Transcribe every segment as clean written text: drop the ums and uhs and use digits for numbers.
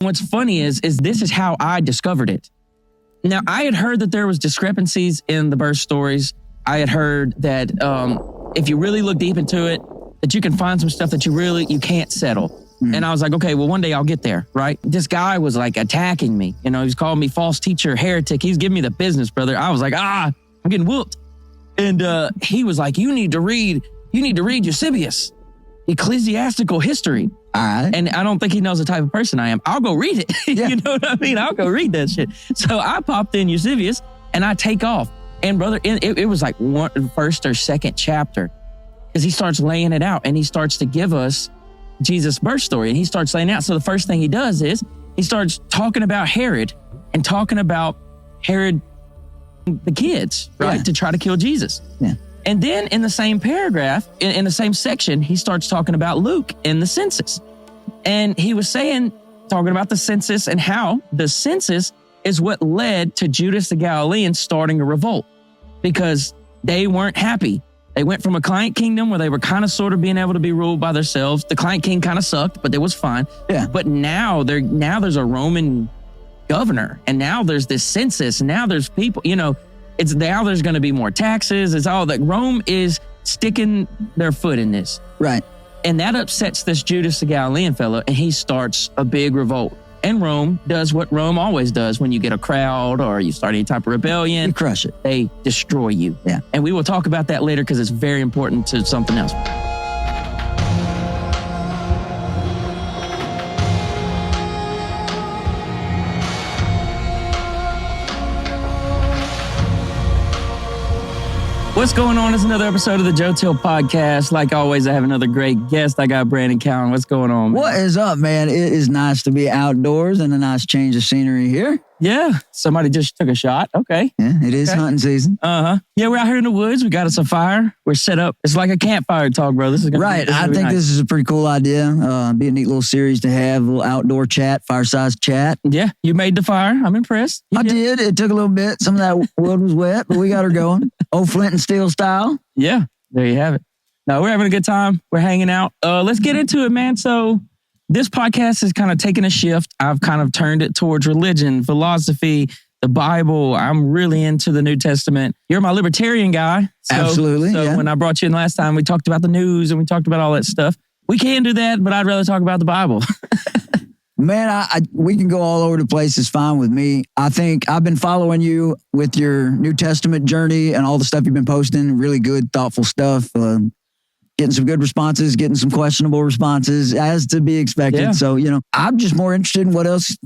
What's funny is this is how I discovered it. Now, I had heard that there was discrepancies in the birth stories. I had heard that if you really look deep into it, that you can find some stuff that you can't settle. And I was like, okay, well, one day I'll get there, right? This guy was like attacking me. You know, he's calling me false teacher, heretic. He's giving me the business, brother. I was like, I'm getting whooped. And he was like, you need to read Eusebius, Ecclesiastical History. All right. And I don't think he knows the type of person I am. I'll go read it. Yeah. You know what I mean? I'll go read that shit. So I popped in Eusebius and I take off. And brother, it was like first or second chapter, because he starts laying it out and he starts to give us Jesus' birth story. And he starts laying out. So the first thing he does is he starts talking about Herod and talking about Herod, the kids, right? Yeah. To try to kill Jesus. Yeah. And then in the same paragraph, in the same section, he starts talking about Luke and the census. And he was talking about the census and how the census is what led to Judas the Galilean starting a revolt, because they weren't happy. They went from a client kingdom where they were kind of sort of being able to be ruled by themselves. The client king kind of sucked, but it was fine. Yeah. But now there's a Roman governor, and now there's this census, and now there's people, now there's going to be more taxes. It's all that Rome is sticking their foot in this. Right. And that upsets this Judas the Galilean fellow, and he starts a big revolt. And Rome does what Rome always does when you get a crowd or you start any type of rebellion. You crush it. They destroy you. Yeah. And we will talk about that later because it's very important to something else. What's going on? It's another episode of the Joe Till Podcast. Like always, I have another great guest. I got Brandon Cowan. What's going on, man? What is up, man? It is nice to be outdoors and a nice change of scenery here. Yeah, somebody just took a shot. Okay. Yeah, it is hunting season. Yeah, we're out here in the woods. We got us a fire. We're set up. It's like a campfire talk, bro. This is gonna Right. Be, I think this is a pretty cool idea. Be a neat little series to have, a little outdoor chat, fireside chat. Yeah, you made the fire. I'm impressed. I did. It took a little bit. Some of that wood was wet, but we got her going. Old Flint and Steel style. Yeah, there you have it. No, we're having a good time. We're hanging out. Let's get into it, man. So this podcast is kind of taking a shift. I've kind of turned it towards religion, philosophy, the Bible. I'm really into the New Testament. You're my libertarian guy. Absolutely. So when I brought you in last time, we talked about the news and we talked about all that stuff. We can do that, but I'd rather talk about the Bible. Man, we can go all over the place. It's fine with me. I think I've been following you with your New Testament journey and all the stuff you've been posting. Really good, thoughtful stuff. Getting some good responses, getting some questionable responses, as to be expected. Yeah. So, I'm just more interested in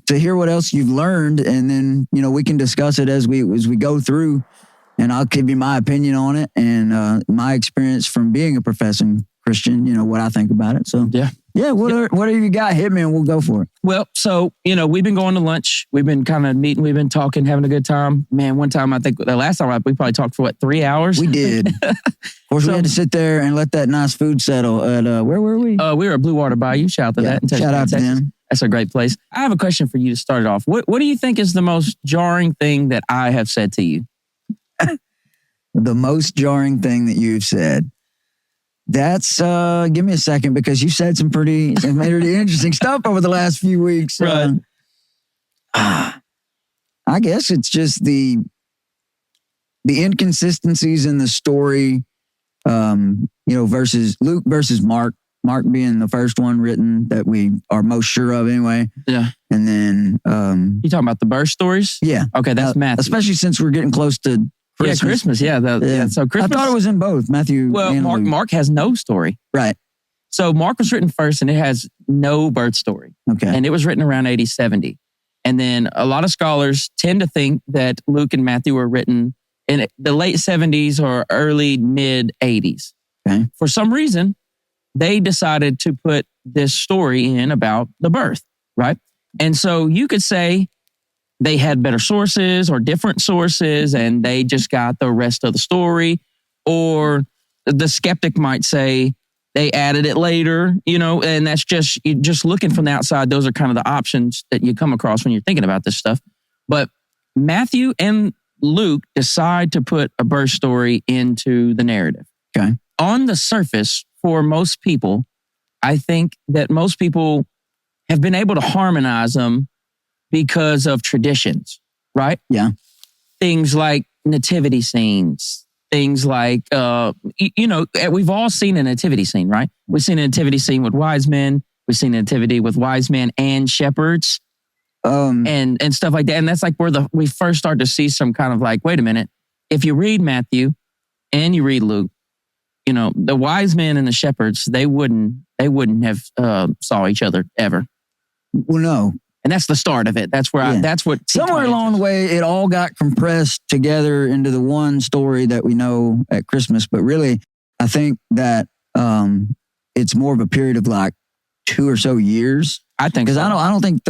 to hear what else you've learned. And then, we can discuss it as we go through, and I'll give you my opinion on it and my experience from being a professing Christian, what I think about it. So, yeah, whatever you got, hit me and we'll go for it. Well, so, we've been going to lunch. We've been kind of meeting. We've been talking, having a good time. Man, one time, I think the last time we probably talked for 3 hours? We did. Of course, we had to sit there and let that nice food settle at, where were we? We were at Blue Water Bayou. Shout out to that. Shout out to them. That's a great place. I have a question for you to start it off. What do you think is the most jarring thing that I have said to you? The most jarring thing that you've said? That's, give me a second, because you said some pretty interesting stuff over the last few weeks. Right. I guess it's just the inconsistencies in the story, versus Luke versus Mark. Mark being the first one written that we are most sure of anyway. Yeah. And then... you talking about the birth stories? Yeah. Okay, that's Matthew. Especially since we're getting close to Christmas. Yeah, Christmas. Yeah. So Christmas. I thought it was in both, Matthew. Well, and Mark has no story. Right. So Mark was written first and it has no birth story. Okay. And it was written around 80, 70. And then a lot of scholars tend to think that Luke and Matthew were written in the late 70s or early mid 80s. Okay. For some reason, they decided to put this story in about the birth, right? And so you could say they had better sources or different sources and they just got the rest of the story. Or the skeptic might say they added it later, and that's just looking from the outside. Those are kind of the options that you come across when you're thinking about this stuff. But Matthew and Luke decide to put a birth story into the narrative. Okay. On the surface, for most people, I think that most people have been able to harmonize them because of traditions, right? Yeah. Things like nativity scenes, things like, we've all seen a nativity scene, right? We've seen a nativity scene with wise men. We've seen a nativity with wise men and shepherds and stuff like that. And that's like where we first start to see some kind of like, wait a minute, if you read Matthew and you read Luke, the wise men and the shepherds, they wouldn't have saw each other ever. Well, no. And that's the start of it. That's where that's what somewhere along the way, it all got compressed together into the one story that we know at Christmas. But really, I think that it's more of a period of like 2 or so years. I think because I don't think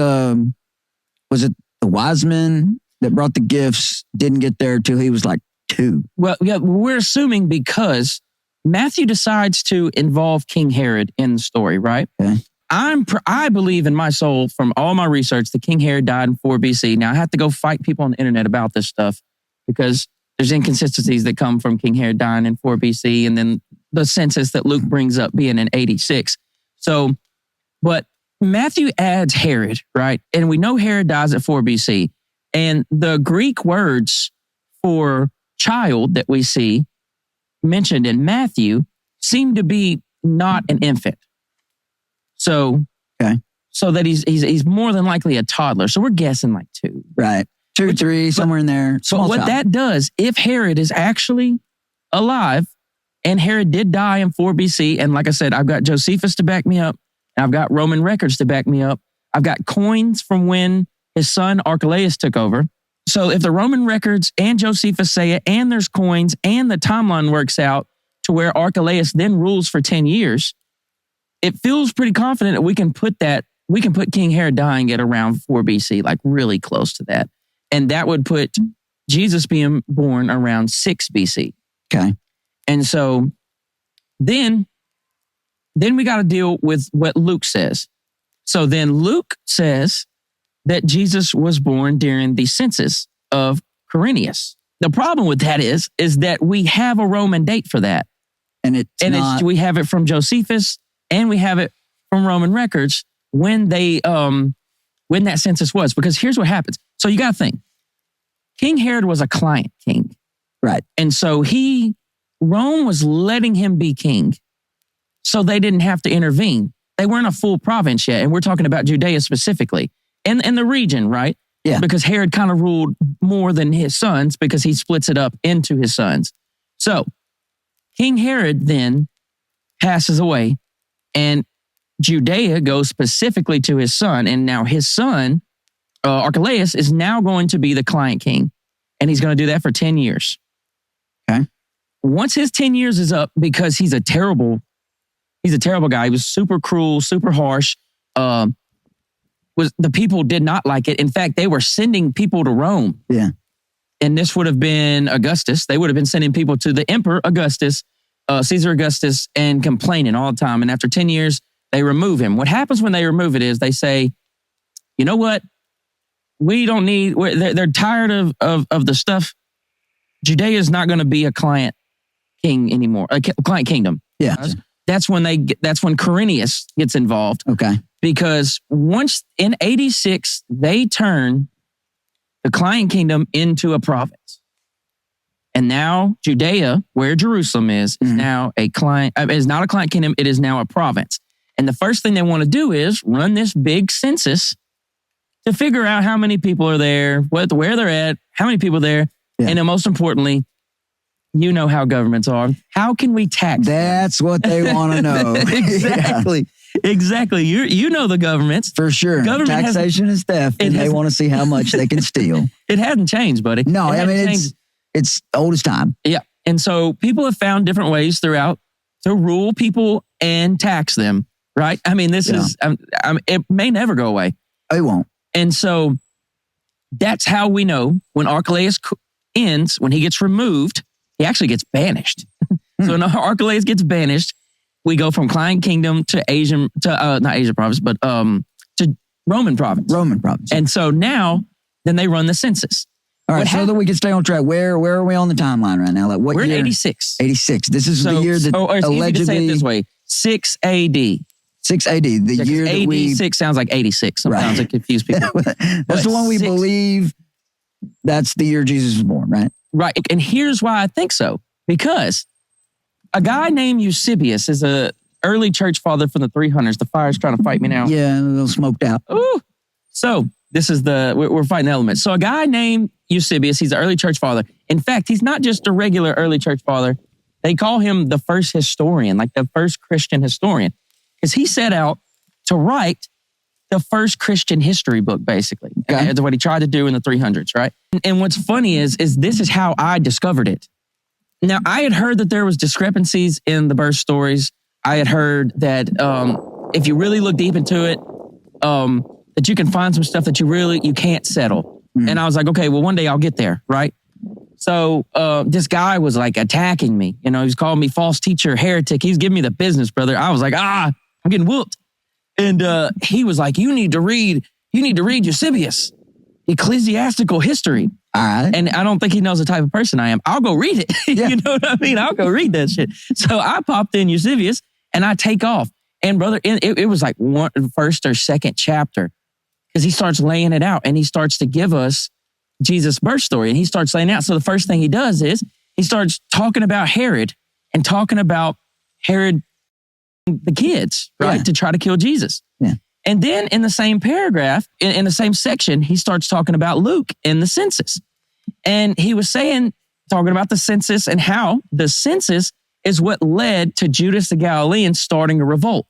was it the wise men that brought the gifts didn't get there till he was like 2. Well, yeah, we're assuming because Matthew decides to involve King Herod in the story, right? Okay. I believe in my soul from all my research that King Herod died in 4 BC. Now I have to go fight people on the internet about this stuff because there's inconsistencies that come from King Herod dying in 4 BC and then the census that Luke brings up being in 86. So, but Matthew adds Herod, right? And we know Herod dies at 4 BC. And the Greek words for child that we see mentioned in Matthew seem to be not an infant. So, okay. So that he's more than likely a toddler. So we're guessing like 2. Right. 2, 3, somewhere in there. So what that does, if Herod is actually alive, and Herod did die in 4 BC, and like I said, I've got Josephus to back me up, and I've got Roman records to back me up. I've got coins from when his son Archelaus took over. So if the Roman records and Josephus say it, and there's coins, and the timeline works out to where Archelaus then rules for 10 years, it feels pretty confident that we can put King Herod dying at around 4 BC, like really close to that. And that would put Jesus being born around 6 BC. Okay. And so then we got to deal with what Luke says. So then Luke says that Jesus was born during the census of Quirinius. The problem with that is that we have a Roman date for that. We have it from Josephus and we have it from Roman records when that census was. Because here's what happens. So you got to think. King Herod was a client king. Right. And so Rome was letting him be king. So they didn't have to intervene. They weren't a full province yet. And we're talking about Judea specifically. And the region, right? Yeah. Because Herod kind of ruled more than his sons because he splits it up into his sons. So King Herod then passes away and Judea goes specifically to his son. And now his son, Archelaus, is now going to be the client king. And he's going to do that for 10 years. Okay. Once his 10 years is up, because he's a terrible guy. He was super cruel, super harsh. The people did not like it. In fact, they were sending people to Rome. Yeah. And this would have been Augustus. They would have been sending people to the Emperor Augustus, Caesar Augustus, and complaining all the time. And after 10 years, they remove him. What happens when they remove it is they say, you know what? We don't need, they're tired of the stuff. Judea is not going to be a client king anymore, a client kingdom. Yeah. That's when Quirinius gets involved. Okay. Because once in 86, they turn the client kingdom into a province. And now Judea, where Jerusalem is now is not a client kingdom. It is now a province. And the first thing they want to do is run this big census to figure out how many people are there, where they're at, how many people are there. Yeah. And then most importantly, you know how governments are. How can we tax That's them? What they want to know. Exactly. Yeah. Exactly. You know the governments. For sure. Taxation is theft, and they want to see how much they can steal. It hadn't changed, buddy. No, it's old as time. Yeah. And so people have found different ways throughout to rule people and tax them, right? I mean, this is, it may never go away. It won't. And so that's how we know when Archelaus ends, when he gets removed, he actually gets banished. So when Archelaus gets banished, we go from client kingdom to not Asian province, but to Roman province. Roman province. And so now, then they run the census. All right, so that we can stay on track. Where are we on the timeline right now? Like what We're year? in 86. 86. This is the year that or it's allegedly... easy to say it this way, 6 AD. 6 AD, the year that we... AD 6 sounds like 86. Sometimes it confuse people. That's the one we believe that's the year Jesus was born, right? Right. And here's why I think so. Because a guy named Eusebius is a early church father from the 300s. The fire's trying to fight me now. Yeah, a little smoked out. Ooh. So this is we're fighting elements. So a guy named Eusebius, he's an early church father. In fact, he's not just a regular early church father. They call him the first historian, like the first Christian historian. Because he set out to write the first Christian history book, basically. Okay. That's what he tried to do in the 300s, right? And what's funny is this is how I discovered it. Now, I had heard that there was discrepancies in the birth stories. I had heard that if you really look deep into it, that you can find some stuff that you can't settle. Mm. And I was like, okay, well, one day I'll get there, right? So this guy was like attacking me. You know, he's calling me false teacher, heretic. He's giving me the business, brother. I was like, I'm getting whooped. And he was like, you need to read Eusebius, Ecclesiastical History. All right. And I don't think he knows the type of person I am. I'll go read it. Yeah. You know what I mean? I'll go read that shit. So I popped in Eusebius and I take off. And brother, it was like first or second chapter because he starts laying it out and he starts to give us Jesus' birth story. And he starts laying out. So the first thing he does is he starts talking about Herod and talking about Herod, the kids, right? Yeah. To try to kill Jesus. Yeah. And then in the same paragraph, in the same section, he starts talking about Luke and the census. And he was talking about the census and how the census is what led to Judas the Galilean starting a revolt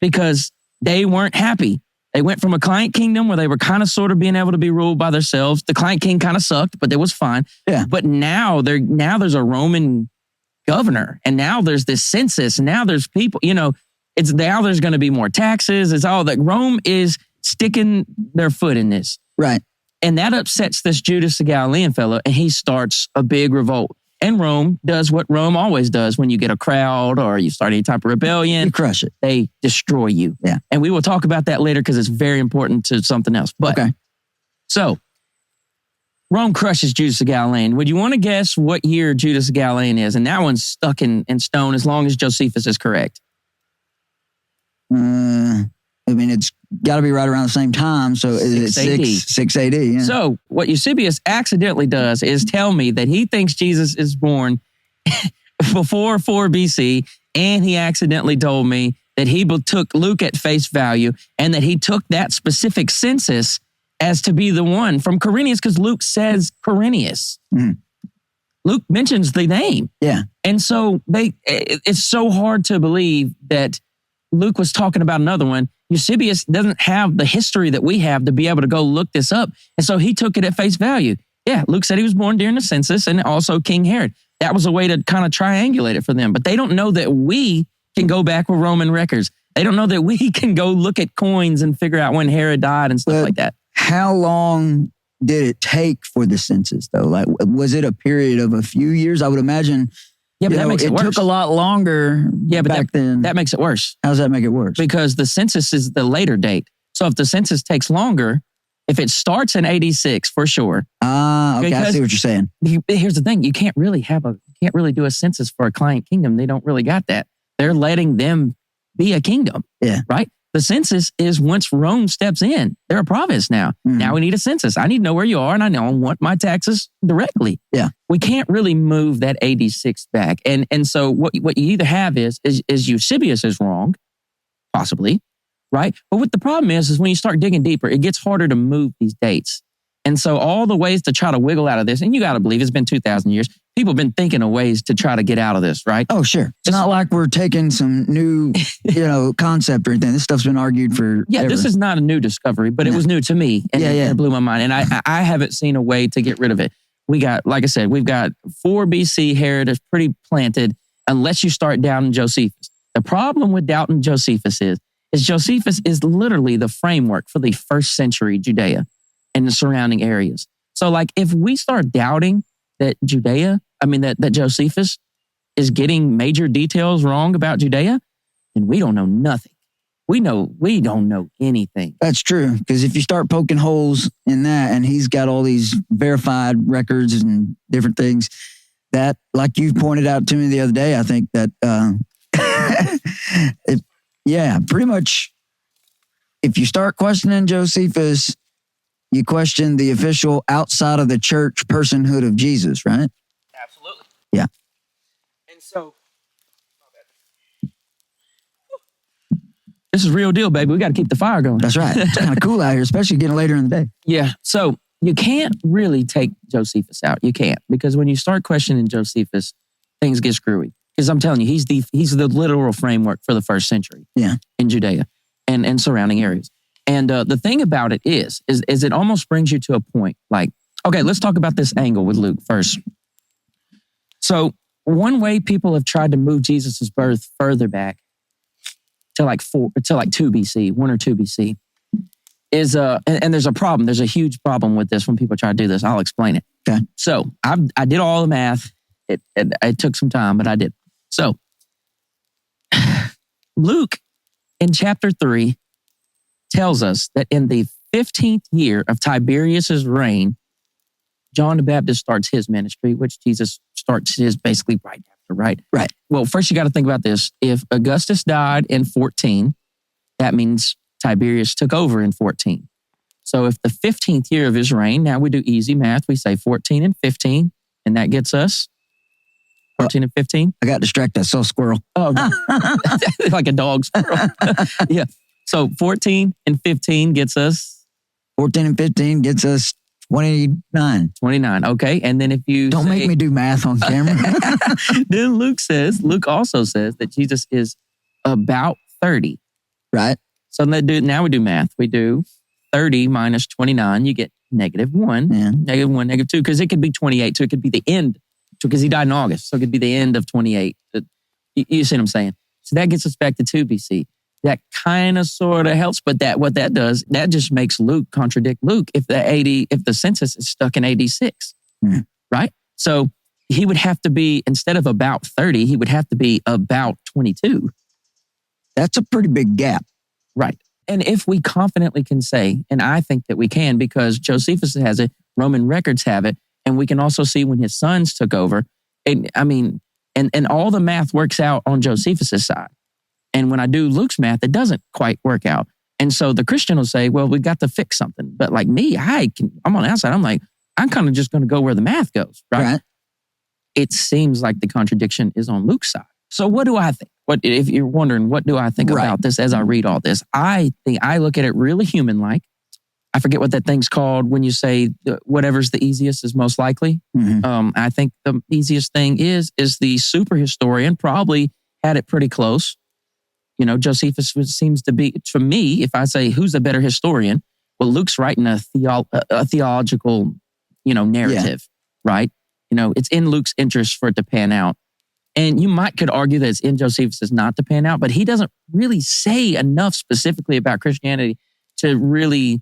because they weren't happy. They went from a client kingdom where they were kind of sort of being able to be ruled by themselves. The client king kind of sucked, but it was fine. Yeah. But now there's a Roman governor and now there's this census and now there's people, you know, now there's going to be more taxes. It's all that Rome is sticking their foot in this. Right. And that upsets this Judas the Galilean fellow and he starts a big revolt. And Rome does what Rome always does when you get a crowd or you start any type of rebellion. You crush it. They destroy you. Yeah. And we will talk about that later because it's very important to something else. But okay. So Rome crushes Judas the Galilean. Would you want to guess what year Judas the Galilean is? And that one's stuck in stone as long as Josephus is correct. I mean, it's got to be right around the same time. So it's 6 AD. Yeah. So what Eusebius accidentally does is tell me that he thinks Jesus is born before 4 BC. And he accidentally told me that he took Luke at face value and that he took that specific census as to be the one from Quirinius because Luke says Quirinius. Mm. Luke mentions the name. Yeah. And so it's so hard to believe that Luke was talking about another one. Eusebius doesn't have the history that we have to be able to go look this up. And so he took it at face value. Yeah, Luke said he was born during the census and also King Herod. That was a way to kind of triangulate it for them. But they don't know that we can go back with Roman records. They don't know that we can go look at coins and figure out when Herod died and stuff like that. How long did it take for the census, though? Like, was it a period of a few years? I would imagine. Yeah, but that makes it worse. It took a lot longer back then. That makes it worse. How does that make it worse? Because the census is the later date. So if the census takes longer, if it starts in 86 for sure. Okay, I see what you're saying. Here's the thing. You can't really do a census for a client kingdom. They don't really got that. They're letting them be a kingdom. Yeah. Right? The census is once Rome steps in. They're a province now. Mm-hmm. Now we need a census. I need to know where you are and I want my taxes directly. Yeah. We can't really move that 86 back. And so what you either have is Eusebius is wrong, possibly, right? But what the problem is when you start digging deeper, it gets harder to move these dates. And so all the ways to try to wiggle out of this, and you got to believe it's been 2,000 years, people have been thinking of ways to try to get out of this, right? Oh, sure. It's not like we're taking some new, concept or anything. This stuff's been argued for Yeah, this is not a new discovery, but it was new to me. And it blew my mind. And I haven't seen a way to get rid of it. We got, like I said, we've got 4 BC Herod is pretty planted unless you start doubting Josephus. The problem with doubting Josephus is Josephus is literally the framework for the first century Judea and the surrounding areas. So like if we start doubting that that Josephus is getting major details wrong about Judea, then we don't know nothing. We don't know anything. That's true. Because if you start poking holes in that and he's got all these verified records and different things, that, like you pointed out to me the other day, I think that Yeah, pretty much. If you start questioning Josephus, you question the official outside of the church personhood of Jesus, right? Absolutely. Yeah. And so, this is real deal, baby. We got to keep the fire going. That's right. It's kind of cool out here, especially getting later in the day. Yeah. So you can't really take Josephus out. You can't, because when you start questioning Josephus, things get screwy. Because I'm telling you, he's the literal framework for the first century. Yeah. In Judea and surrounding areas. And the thing about it is it almost brings you to a point like, okay, let's talk about this angle with Luke first. So one way people have tried to move Jesus's birth further back to like 2 BC, 1 or 2 BC, is and there's a problem. There's a huge problem with this when people try to do this. I'll explain it. Okay. So I did all the math. It took some time, but I did. So Luke in chapter 3 tells us that in the 15th year of Tiberius's reign, John the Baptist starts his ministry, which Jesus starts his basically right after, right? Right. Well, first you got to think about this. If Augustus died in 14, that means Tiberius took over in 14. So if the 15th year of his reign, now we do easy math, we say 14 and 15, and that gets us 14 and 15. I got distracted. I saw a squirrel. Oh, like a dog squirrel. Yeah. So 14 and 15 gets us? 14 and 15 gets us 29. 29, okay. And then if you Don't make me do math on camera. Then Luke also says that Jesus is about 30. Right. So now we do math. We do 30 minus 29, you get -1. Yeah. -1, -2, because it could be 28. So it could be the end, because he died in August. So it could be the end of 28. You see what I'm saying? So that gets us back to 2 BC. That kind of sort of helps, but what that does, that just makes Luke contradict Luke if the census is stuck in AD 6, right? So he would have to be, instead of about 30, he would have to be about 22. That's a pretty big gap. Right. And if we confidently can say, and I think that we can because Josephus has it, Roman records have it, and we can also see when his sons took over, and all the math works out on Josephus's side. And when I do Luke's math, it doesn't quite work out. And so the Christian will say, well, we got to fix something. But like me, I'm on the outside. I'm like, I'm kind of just going to go where the math goes, right? It seems like the contradiction is on Luke's side. So what do I think? If you're wondering, what do I think about this as I read all this? I think I look at it really human-like. I forget what that thing's called when you say whatever's the easiest is most likely. Mm-hmm. I think the easiest thing is the super historian probably had it pretty close. You know, Josephus seems to be, for me, if I say who's a better historian, well, Luke's writing a theological, narrative, right? It's in Luke's interest for it to pan out. And you could argue that it's in Josephus not to pan out, but he doesn't really say enough specifically about Christianity to really,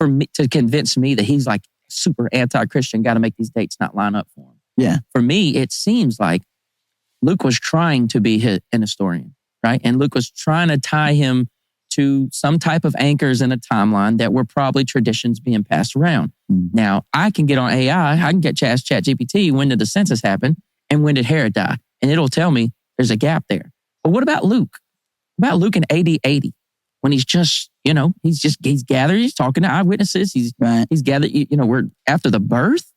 to convince me that he's like super anti-Christian, got to make these dates not line up for him. Yeah. For me, it seems like Luke was trying to be an historian, right? And Luke was trying to tie him to some type of anchors in a timeline that were probably traditions being passed around. Now, I can get on AI, I can get ChatGPT, when did the census happen and when did Herod die? And it'll tell me there's a gap there. But what about Luke? What about Luke in AD 80? When he's just, he's gathered, he's talking to eyewitnesses, he's gathered, we're after the birth,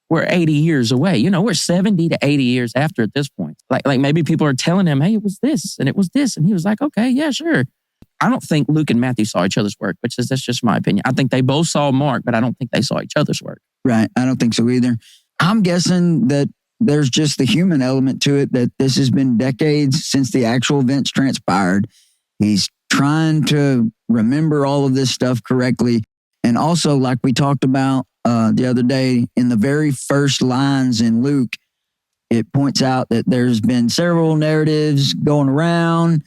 we're 80 years away. We're 70 to 80 years after at this point. Like maybe people are telling him, hey, it was this and it was this. And he was like, okay, yeah, sure. I don't think Luke and Matthew saw each other's work, that's just my opinion. I think they both saw Mark, but I don't think they saw each other's work. Right. I don't think so either. I'm guessing that there's just the human element to it, that this has been decades since the actual events transpired. He's trying to remember all of this stuff correctly. And also, like we talked about the other day, in the very first lines in Luke, it points out that there's been several narratives going around.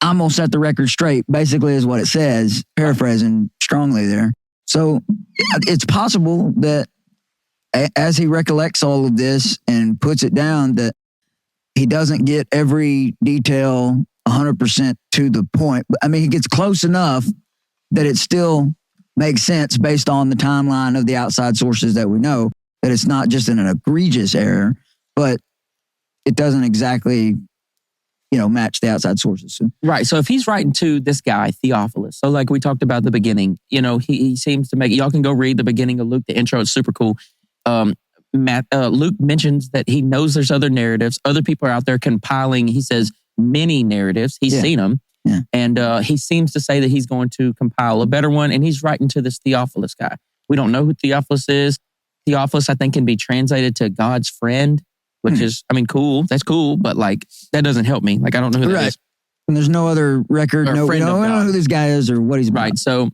I'm going to set the record straight, basically is what it says, paraphrasing strongly there. So it's possible that as he recollects all of this and puts it down, that he doesn't get every detail 100% to the point. I mean, he gets close enough that it still makes sense based on the timeline of the outside sources that we know, that it's not just an egregious error, but it doesn't exactly match the outside sources. So, right. So if he's writing to this guy, Theophilus, so like we talked about at the beginning, he seems to make, y'all can go read the beginning of Luke, the intro, it's super cool. Luke mentions that he knows there's other narratives. Other people are out there compiling, he says, many narratives. He's seen them. Yeah. And he seems to say that he's going to compile a better one. And he's writing to this Theophilus guy. We don't know who Theophilus is. Theophilus, I think, can be translated to God's friend, which is, cool. That's cool. But that doesn't help me. I don't know who that is. And there's no other record. We don't know who this guy is or what he's about. Right. So,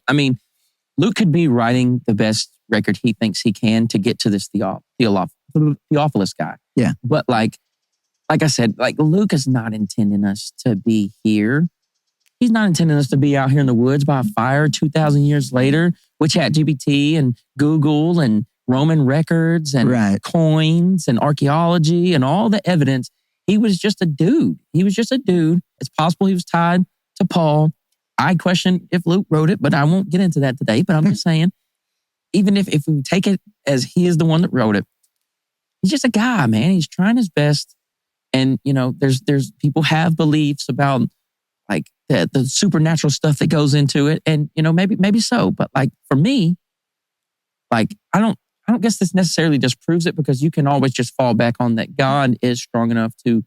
Luke could be writing the best record he thinks he can to get to this Theophilus guy. Yeah. But like I said, Luke is not intending us to be here. He's not intending us to be out here in the woods by a fire 2,000 years later with ChatGPT and Google and Roman records and coins and archaeology and all the evidence. He was just a dude. It's possible he was tied to Paul. I question if Luke wrote it, but I won't get into that today. But I'm just saying, even if we take it as he is the one that wrote it, he's just a guy, man. He's trying his best. And, there's people have beliefs about the supernatural stuff that goes into it. And, maybe so. But for me, I don't guess this necessarily just proves it, because you can always just fall back on that God is strong enough to,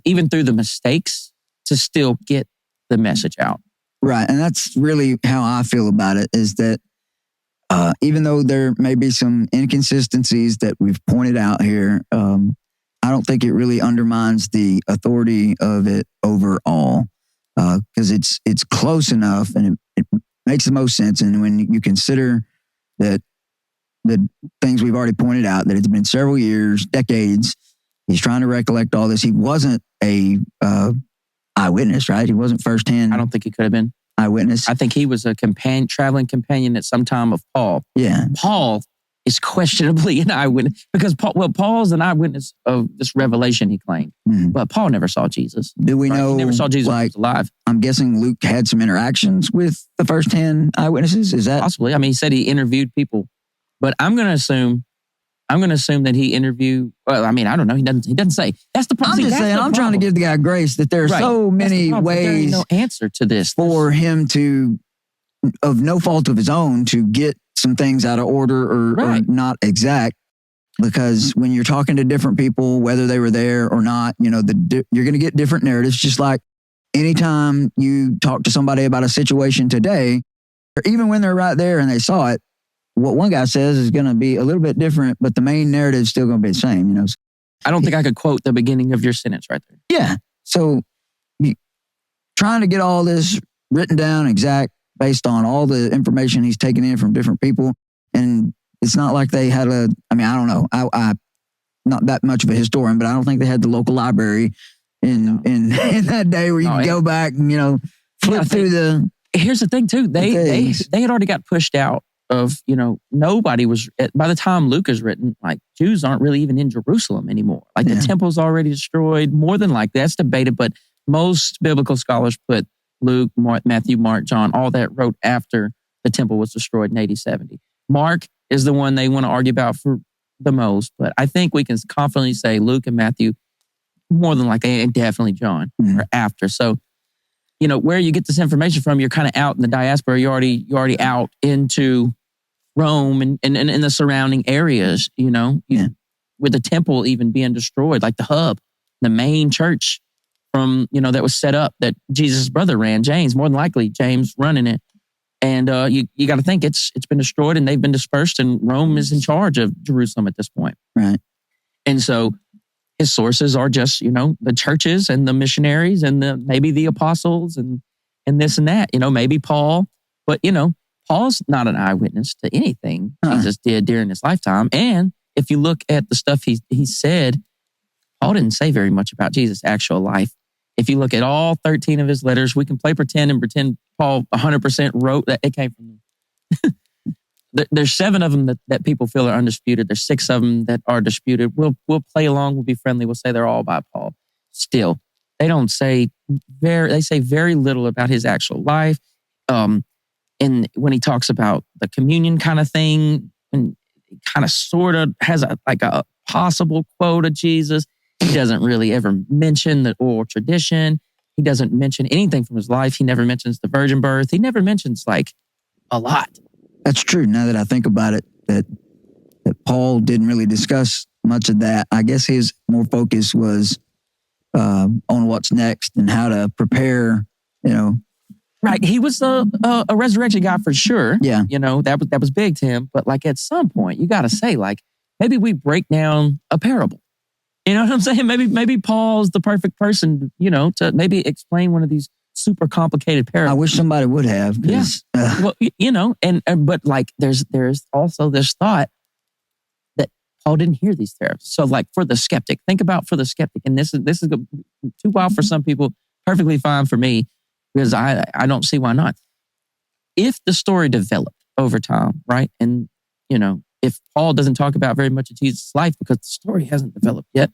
even through the mistakes, to still get the message out. Right. And that's really how I feel about it, is that even though there may be some inconsistencies that we've pointed out here, I don't think it really undermines the authority of it overall, because it's close enough and it makes the most sense. And when you consider that the things we've already pointed out, that it's been several years, decades, he's trying to recollect all this. He wasn't a eyewitness, right? He wasn't firsthand. I don't think he could have been eyewitness. I think he was a traveling companion at some time of Paul. Yeah. Paul is questionably an eyewitness, because Paul's an eyewitness of this revelation he claimed. Mm-hmm. But Paul never saw Jesus. Do we know? He never saw Jesus when he was alive. I'm guessing Luke had some interactions with the firsthand eyewitnesses. Is that possibly? He said he interviewed people, but I'm going to assume that he interviewed. Well, I don't know. He doesn't say. That's the problem. I'm just saying. I'm trying to give the guy grace that there are so many ways. There ain't no answer to this for him to, of no fault of his own, to get some things out of order or not exact. Because when you're talking to different people, whether they were there or not, you're going to get different narratives. Just like anytime you talk to somebody about a situation today, or even when they're right there and they saw it, what one guy says is going to be a little bit different, but the main narrative is still going to be the same. I don't think I could quote the beginning of your sentence right there. Yeah. So trying to get all this written down exact based on all the information he's taken in from different people. And it's not like they had I don't know. I'm not that much of a historian, but I don't think they had the local library in that day where you could go back and, flip through the... Here's the thing too. They had already got pushed out of, nobody was, by the time Luke is written, Jews aren't really even in Jerusalem anymore. The temple's already destroyed, more than likely. That's debated, but most biblical scholars put Luke, Matthew, Mark, John, all that wrote after the temple was destroyed in AD 70. Mark is the one they want to argue about for the most, but I think we can confidently say Luke and Matthew, more than likely, and definitely John, are after. So, where you get this information from, you're kind of out in the diaspora. You're already out into Rome and in the surrounding areas, with the temple even being destroyed, like the hub, the main church from, that was set up that Jesus' brother ran, James, more than likely James running it. And you got to think it's been destroyed and they've been dispersed, and Rome is in charge of Jerusalem at this point. Right. And so his sources are just, the churches and the missionaries and maybe the apostles and this and that, maybe Paul. But, Paul's not an eyewitness to anything Jesus did during his lifetime. And if you look at the stuff he said, Paul didn't say very much about Jesus' actual life. If you look at all 13 of his letters, we can play pretend and pretend Paul 100% wrote that it came from them. There's 7 of them that people feel are undisputed. There's 6 of them that are disputed. We'll play along. We'll be friendly. We'll say they're all by Paul. Still, they say very little about his actual life. And when he talks about the communion kind of thing, and he kind of sort of has a possible quote of Jesus, He doesn't really ever mention the oral tradition. He doesn't mention anything from his life. He never mentions the virgin birth. He never mentions like a lot. That's true. Now that I think about it, that Paul didn't really discuss much of that. I guess his more focus was on what's next and how to prepare, Right. He was a resurrection guy for sure. Yeah. That was big to him. But like at some point, you got to say, like, maybe we break down a parable. You know what I'm saying? Maybe Paul's the perfect person, to maybe explain one of these super complicated parables. I wish somebody would have. Yeah. Well, but like there's also this thought that Paul didn't hear these parables. So like for the skeptic, think about for the skeptic, and this is too wild for some people, perfectly fine for me, because I don't see why not. If the story developed over time, right? And, if Paul doesn't talk about very much of Jesus' life because the story hasn't developed yet,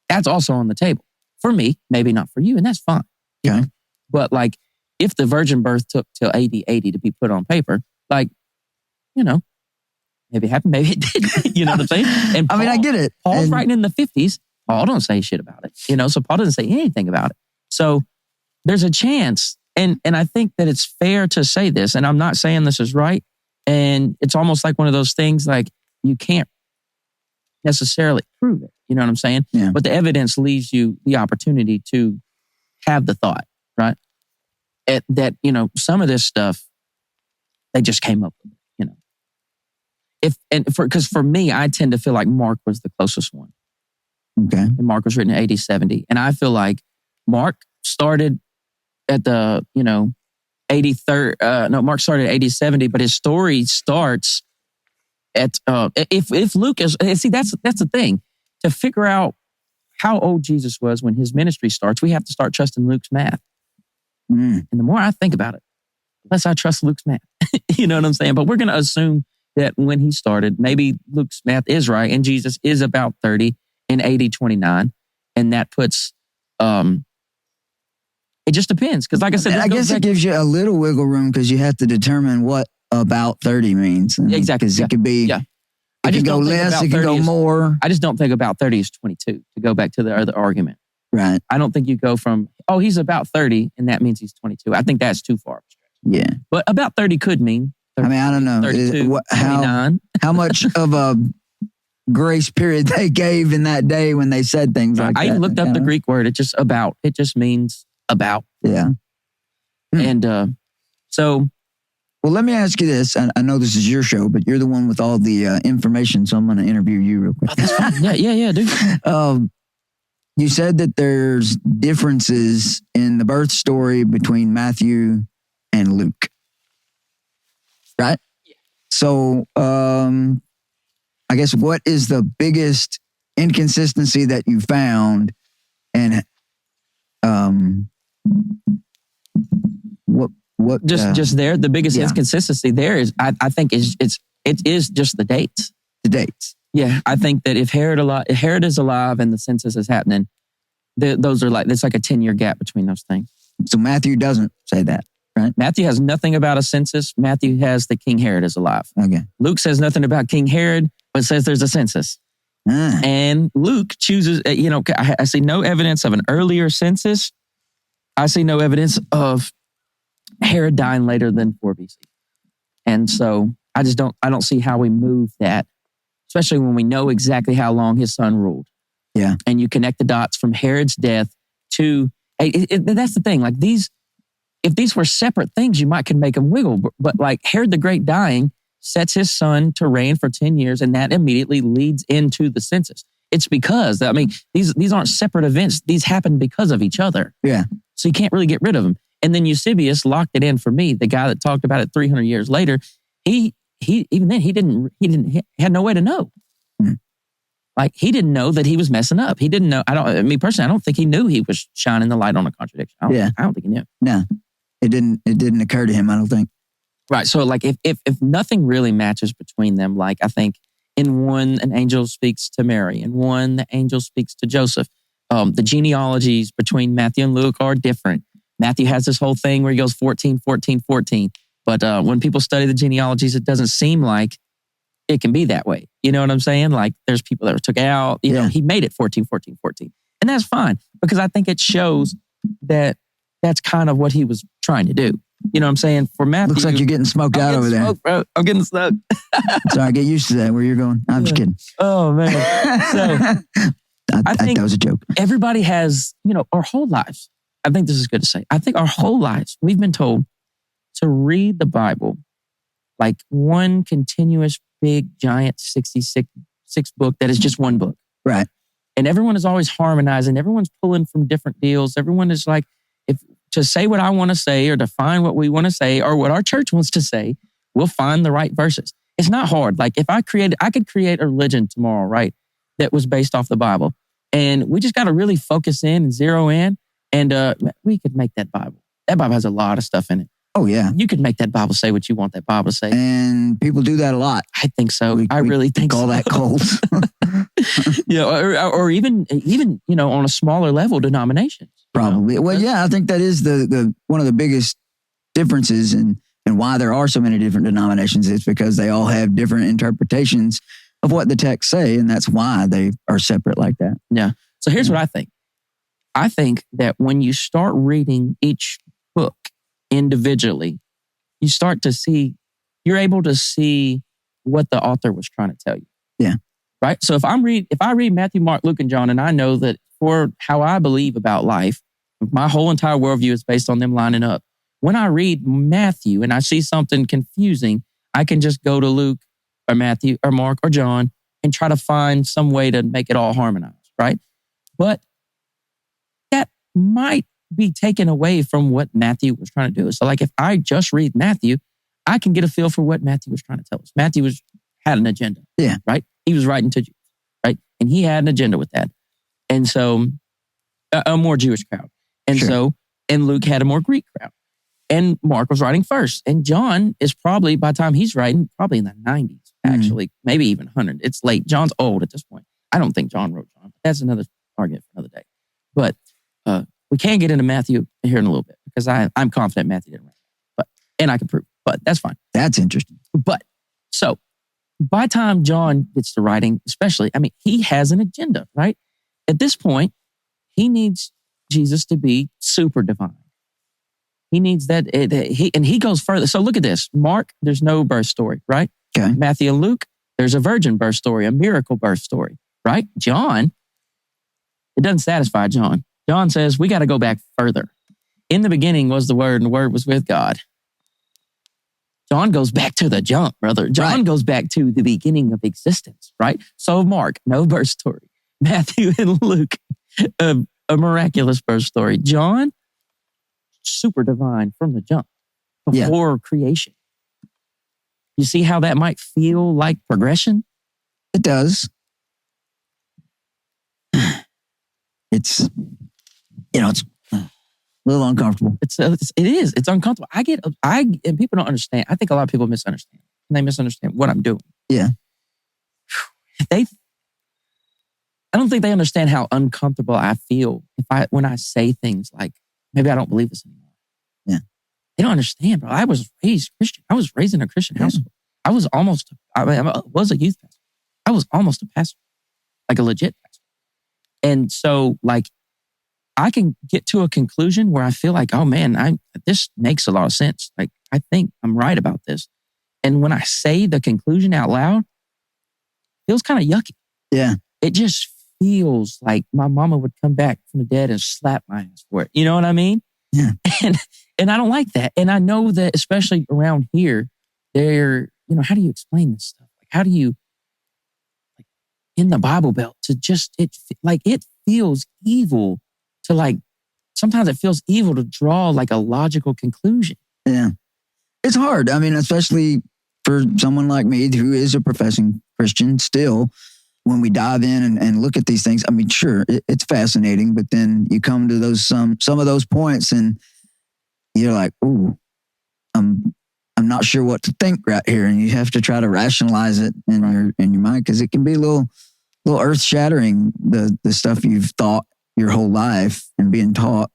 that's also on the table. For me, maybe not for you, and that's fine. Okay. But like, if the virgin birth took till AD 80 to be put on paper, like, maybe it happened, maybe it didn't. You know what I'm saying? And Paul, I get it. Paul's writing in the 50s. Paul don't say shit about it. So Paul doesn't say anything about it. So there's a chance, and I think that it's fair to say this, and I'm not saying this is right, and it's almost like one of those things like you can't necessarily prove it. You know what I'm saying? Yeah. But the evidence leaves you the opportunity to have the thought, right? That some of this stuff, they just came up with it, because for me, I tend to feel like Mark was the closest one. Okay. And Mark was written in AD 70. And I feel like Mark started at the, 83rd, Mark started at AD 70, but his story starts at, if Luke is, see, that's the thing. To figure out how old Jesus was when his ministry starts, we have to start trusting Luke's math. And the more I think about it, the less I trust Luke's math. You know what I'm saying? But we're going to assume that when he started, maybe Luke's math is right and Jesus is about 30 in AD 29. And that puts, it just depends. Because like I said, I guess it gives you a little wiggle room because you have to determine what about 30 means. Exactly. Because it could be, it could go less, it could go more. I just don't think about 30 is 22, to go back to the other argument. Right. I don't think you go from, he's about 30 and that means he's 22. I think that's too far. Yeah. But about 30 could mean 30, I don't know. 32, 29. How much of a grace period they gave in that day when they said things like that. I looked up the Greek word. It just means about. Yeah. And so. Well, let me ask you this. I know this is your show, but you're the one with all the information, so I'm going to interview you real quick. Oh, that's fine. Yeah, dude. You said that there's differences in the birth story between Matthew and Luke, right? Yeah. So, I guess what is the biggest inconsistency that you found, and what just there, the biggest inconsistency there is, I think it is just the dates. The dates. Yeah, I think that if Herod is alive and the census is happening, those are it's like a 10-year gap between those things. So Matthew doesn't say that, right? Matthew has nothing about a census. Matthew has that King Herod is alive. Okay. Luke says nothing about King Herod, but says there's a census. And Luke chooses, I see no evidence of an earlier census. I see no evidence of Herod dying later than 4 BC. And so I don't see how we move that, especially when we know exactly how long his son ruled. Yeah. And you connect the dots from Herod's death to, that's the thing, like if these were separate things, you could make them wiggle. But like Herod the Great dying sets his son to reign for 10 years, and that immediately leads into the census. It's because, these aren't separate events. These happen because of each other. Yeah. So you can't really get rid of them. And then Eusebius locked it in for me, the guy that talked about it 300 years later. He even then, he had no way to know. Like, he didn't know that he was messing up. He didn't know. Personally, I don't think he knew he was shining the light on a contradiction. I don't think he knew. No, it didn't occur to him, I don't think. Right. So like if nothing really matches between them, like I think in one, an angel speaks to Mary, and one, the angel speaks to Joseph. The genealogies between Matthew and Luke are different. Matthew has this whole thing where he goes 14, 14, 14. But when people study the genealogies, it doesn't seem like it can be that way. You know what I'm saying? Like there's people that were took out, you know, he made it 14, 14, 14. And that's fine because I think it shows that that's kind of what he was trying to do. You know what I'm saying? For Matthew. Looks like you're getting smoked out over there. Bro. I'm getting smoked. Sorry, get used to that where you're going. I'm just kidding. Oh, man. So I think that was a joke. Everybody has, you know, our whole lives. I think this is good to say. I think our whole lives, we've been told to read the Bible like one continuous, big, giant 66 book that is just one book. Right. And everyone is always harmonizing. Everyone's pulling from different deals. Everyone is like, if to say what I want to say or define what we want to say or what our church wants to say, we'll find the right verses. It's not hard. Like if I could create a religion tomorrow, right? That was based off the Bible. And we just got to really focus in and zero in. And we could make that Bible. That Bible has a lot of stuff in it. Oh, yeah. You could make that Bible say what you want that Bible to say. And people do that a lot. I think so. I really think call so. that cult. Yeah, or even you know, on a smaller level, denominations. Probably. You know? Well, yeah, I think that is the one of the biggest differences and why there are so many different denominations is because they all have different interpretations of what the texts say, and that's why they are separate like that. Yeah. So here's what I think. I think that when you start reading each book individually, you start to see, you're able to see what the author was trying to tell you. Yeah. Right? So if I read Matthew, Mark, Luke, and John, and I know that for how I believe about life, my whole entire worldview is based on them lining up. When I read Matthew and I see something confusing, I can just go to Luke or Matthew or Mark or John and try to find some way to make it all harmonized, right? But that might be taken away from what Matthew was trying to do. So like if I just read Matthew, I can get a feel for what Matthew was trying to tell us. Matthew had an agenda. Yeah. Right? He was writing to Jews, right? And he had an agenda with that. And so a more Jewish crowd. And so, and Luke had a more Greek crowd. And Mark was writing first. And John is probably, by the time he's writing, probably in the 90s, actually, maybe even 100. It's late. John's old at this point. I don't think John wrote John. That's another argument for another day. But we can get into Matthew here in a little bit because I'm confident Matthew didn't write that. And I can prove it, but that's fine. That's interesting. But so by the time John gets to writing, especially, I mean, he has an agenda, right? At this point, he needs Jesus to be super divine. He needs that, and he goes further. So look at this. Mark, there's no birth story, right? Okay. Matthew and Luke, there's a virgin birth story, a miracle birth story, right? John, it doesn't satisfy John. John says, we got to go back further. In the beginning was the Word, and the Word was with God. John goes back to the jump, brother. John goes back to the beginning of existence, right? So Mark, no birth story. Matthew and Luke, a miraculous birth story. John, super divine from the jump, before creation. You see how that might feel like progression? It does. It's, it's a little uncomfortable. It is. It's uncomfortable. And people don't understand. I think a lot of people misunderstand. And they misunderstand what I'm doing. Yeah. I don't think they understand how uncomfortable I feel when I say things like, maybe I don't believe this anymore. Yeah. They don't understand, bro. I was raised Christian. I was raised in a Christian household. I was a youth pastor. I was almost a pastor, like a legit pastor. And so like, I can get to a conclusion where I feel like, oh man, this makes a lot of sense. Like, I think I'm right about this. And when I say the conclusion out loud, it feels kind of yucky. Yeah. It just feels like my mama would come back from the dead and slap my ass for it. You know what I mean? Yeah. And I don't like that. And I know that especially around here, how do you explain this stuff? Like, how do you, like, in the Bible Belt, it feels evil to like, sometimes it feels evil to draw like a logical conclusion. Yeah. It's hard. I mean, especially for someone like me who is a professing Christian still, when we dive in and look at these things, I mean, sure, it's fascinating, but then you come to those some of those points and you're like, ooh, I'm not sure what to think right here. And you have to try to rationalize it in your mind because it can be a little earth shattering, the stuff you've thought your whole life and being taught,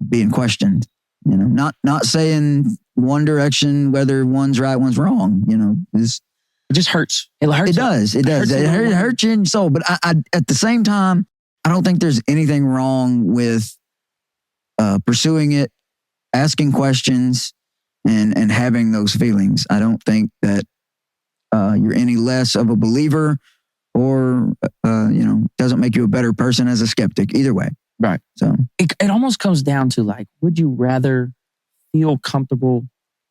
being questioned, not saying one direction, whether one's right, one's wrong, It just hurts. It hurts. It does. It does. It hurts you in your soul. But I, at the same time, I don't think there's anything wrong with pursuing it, asking questions, and having those feelings. I don't think that you're any less of a believer or, doesn't make you a better person as a skeptic either way. Right. So it almost comes down to like, would you rather feel comfortable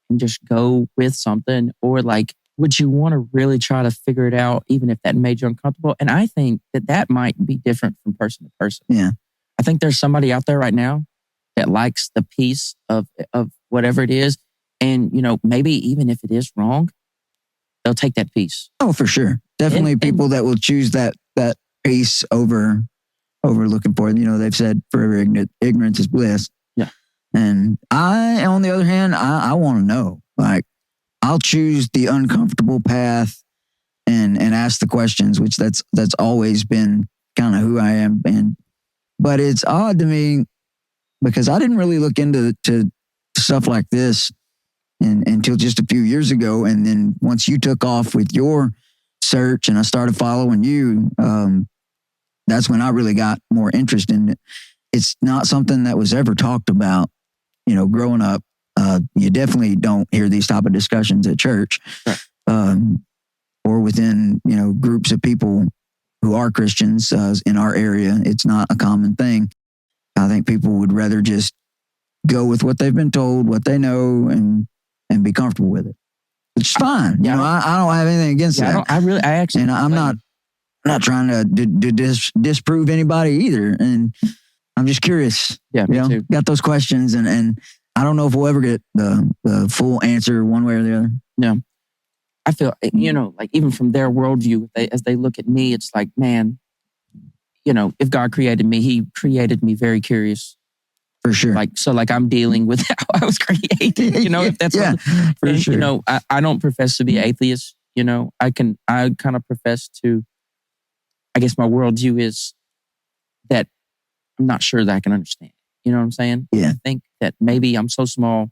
and just go with something, or like, would you want to really try to figure it out even if that made you uncomfortable? And I think that might be different from person to person. Yeah. I think there's somebody out there right now that likes the peace of whatever it is. And, maybe even if it is wrong, they'll take that peace. Oh, for sure. Definitely people that will choose that peace over looking for it. They've said forever ignorance is bliss. Yeah. And I, on the other hand, I want to know. Like, I'll choose the uncomfortable path and ask the questions, which that's always been kind of who I am. But it's odd to me because I didn't really look into stuff like this until just a few years ago. And then once you took off with your search and I started following you, that's when I really got more interest in it. It's not something that was ever talked about, growing up. You definitely don't hear these type of discussions at church, right. Or within, groups of people who are Christians in our area. It's not a common thing. I think people would rather just go with what they've been told, what they know, and be comfortable with it. Which is fine. Yeah, I don't have anything against that. I'm not trying to disprove anybody either. And I'm just curious. Yeah, me too. Got those questions, and I don't know if we'll ever get the full answer one way or the other. No. I feel, like even from their worldview, as they look at me, it's like, man, if God created me, he created me very curious. For sure. Like I'm dealing with how I was created, if that's for sure. I don't profess to be atheist, I kind of profess to, I guess my worldview is that I'm not sure that I can understand. You know what I'm saying? Yeah. I think that maybe I'm so small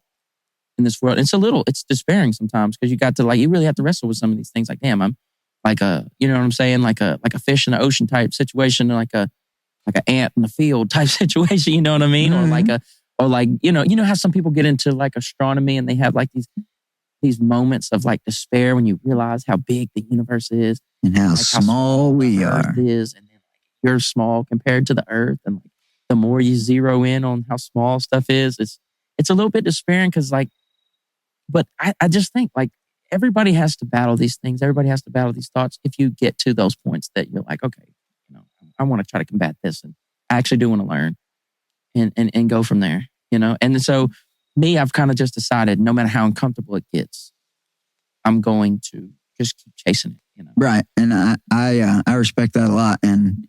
in this world. It's despairing sometimes because you really have to wrestle with some of these things. Like, damn, I'm like you know what I'm saying? Like a fish in the ocean type situation, like an ant in the field type situation. You know what I mean? Mm-hmm. Or how some people get into like astronomy and they have like these moments of like despair when you realize how big the universe is and how small we are. Earth is, and then like you're small compared to the Earth, and like the more you zero in on how small stuff is, it's a little bit despairing because but I just think like everybody has to battle these things. Everybody has to battle these thoughts. If you get to those points that you're like, okay, I want to try to combat this, and I actually do want to learn and go from there, And so me, I've kind of just decided no matter how uncomfortable it gets, I'm going to just keep chasing it, Right. And I respect that a lot. And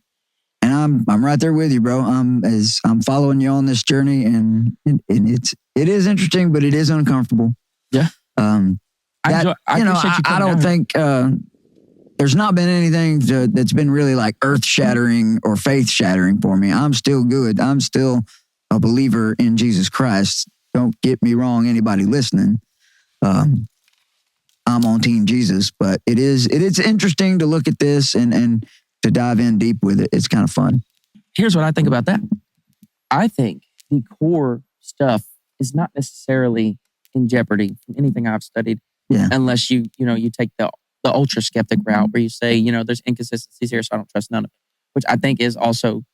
I'm right there with you, bro. I'm following you on this journey, and it is interesting, but it is uncomfortable. Yeah. I don't think there's not been anything that's been really like earth shattering or faith shattering for me. I'm still good. I'm still a believer in Jesus Christ. Don't get me wrong, anybody listening. I'm on Team Jesus, but it's interesting to look at this and to dive in deep with it. It's kind of fun. Here's what I think about that. I think the core stuff is not necessarily in jeopardy from anything I've studied, unless you take the ultra skeptic route where you say, there's inconsistencies here, so I don't trust none of it, which I think is also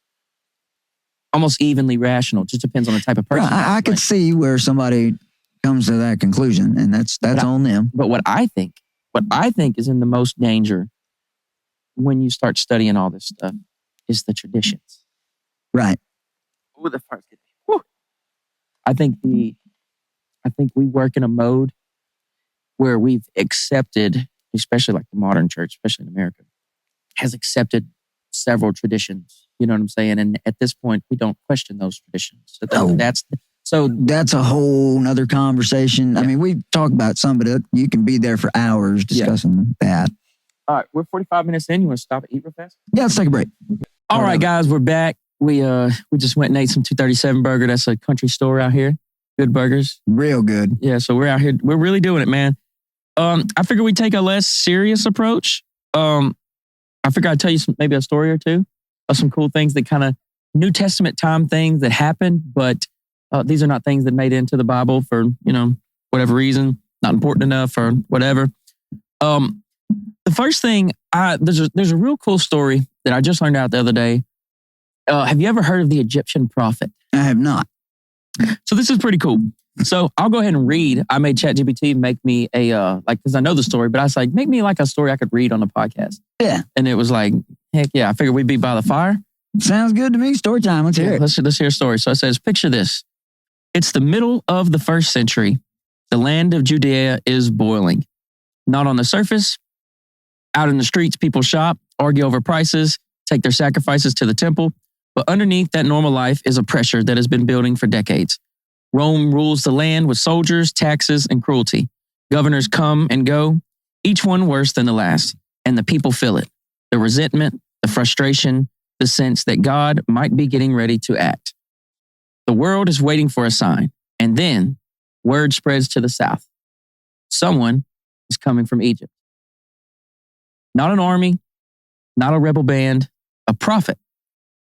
almost evenly rational. It just depends on the type of person. I could see where somebody comes to that conclusion, and that's on them. But what I think is in the most danger when you start studying all this stuff is the traditions. Right. Ooh, the fart's getting me. Woo. I think we work in a mode where we've accepted, especially like the modern church, especially in America, has accepted several traditions. You know what I'm saying? And at this point, we don't question those traditions. That's a whole nother conversation. Yeah. I mean, we talk about some of it. You can be there for hours discussing that. All right, we're 45 minutes in. You want to stop and eat real fast? Yeah, let's take a break. All right, guys, we're back. We just went and ate some 237 Burger. That's a country store out here. Good burgers. Real good. Yeah, so we're out here. We're really doing it, man. I figured we'd take a less serious approach. I figured I'd tell you maybe a story or two of some cool things that kind of New Testament time things that happened, but these are not things that made it into the Bible for, whatever reason, not important enough or whatever. The first thing, there's a real cool story that I just learned out the other day. Have you ever heard of the Egyptian prophet? I have not. So this is pretty cool. So I'll go ahead and read. I made ChatGPT make me because I know the story, but I was like, make me like a story I could read on the podcast. Yeah. And it was like, heck yeah, I figured we'd be by the fire. Sounds good to me. Story time. Let's hear it. Let's hear a story. So it says, picture this. It's the middle of the 1st century. The land of Judea is boiling. Not on the surface. Out in the streets, people shop, argue over prices, take their sacrifices to the temple. But underneath that normal life is a pressure that has been building for decades. Rome rules the land with soldiers, taxes, and cruelty. Governors come and go, each one worse than the last. And the people feel it. The resentment, the frustration, the sense that God might be getting ready to act. The world is waiting for a sign. And then word spreads to the south. Someone is coming from Egypt. Not an army, not a rebel band, a prophet,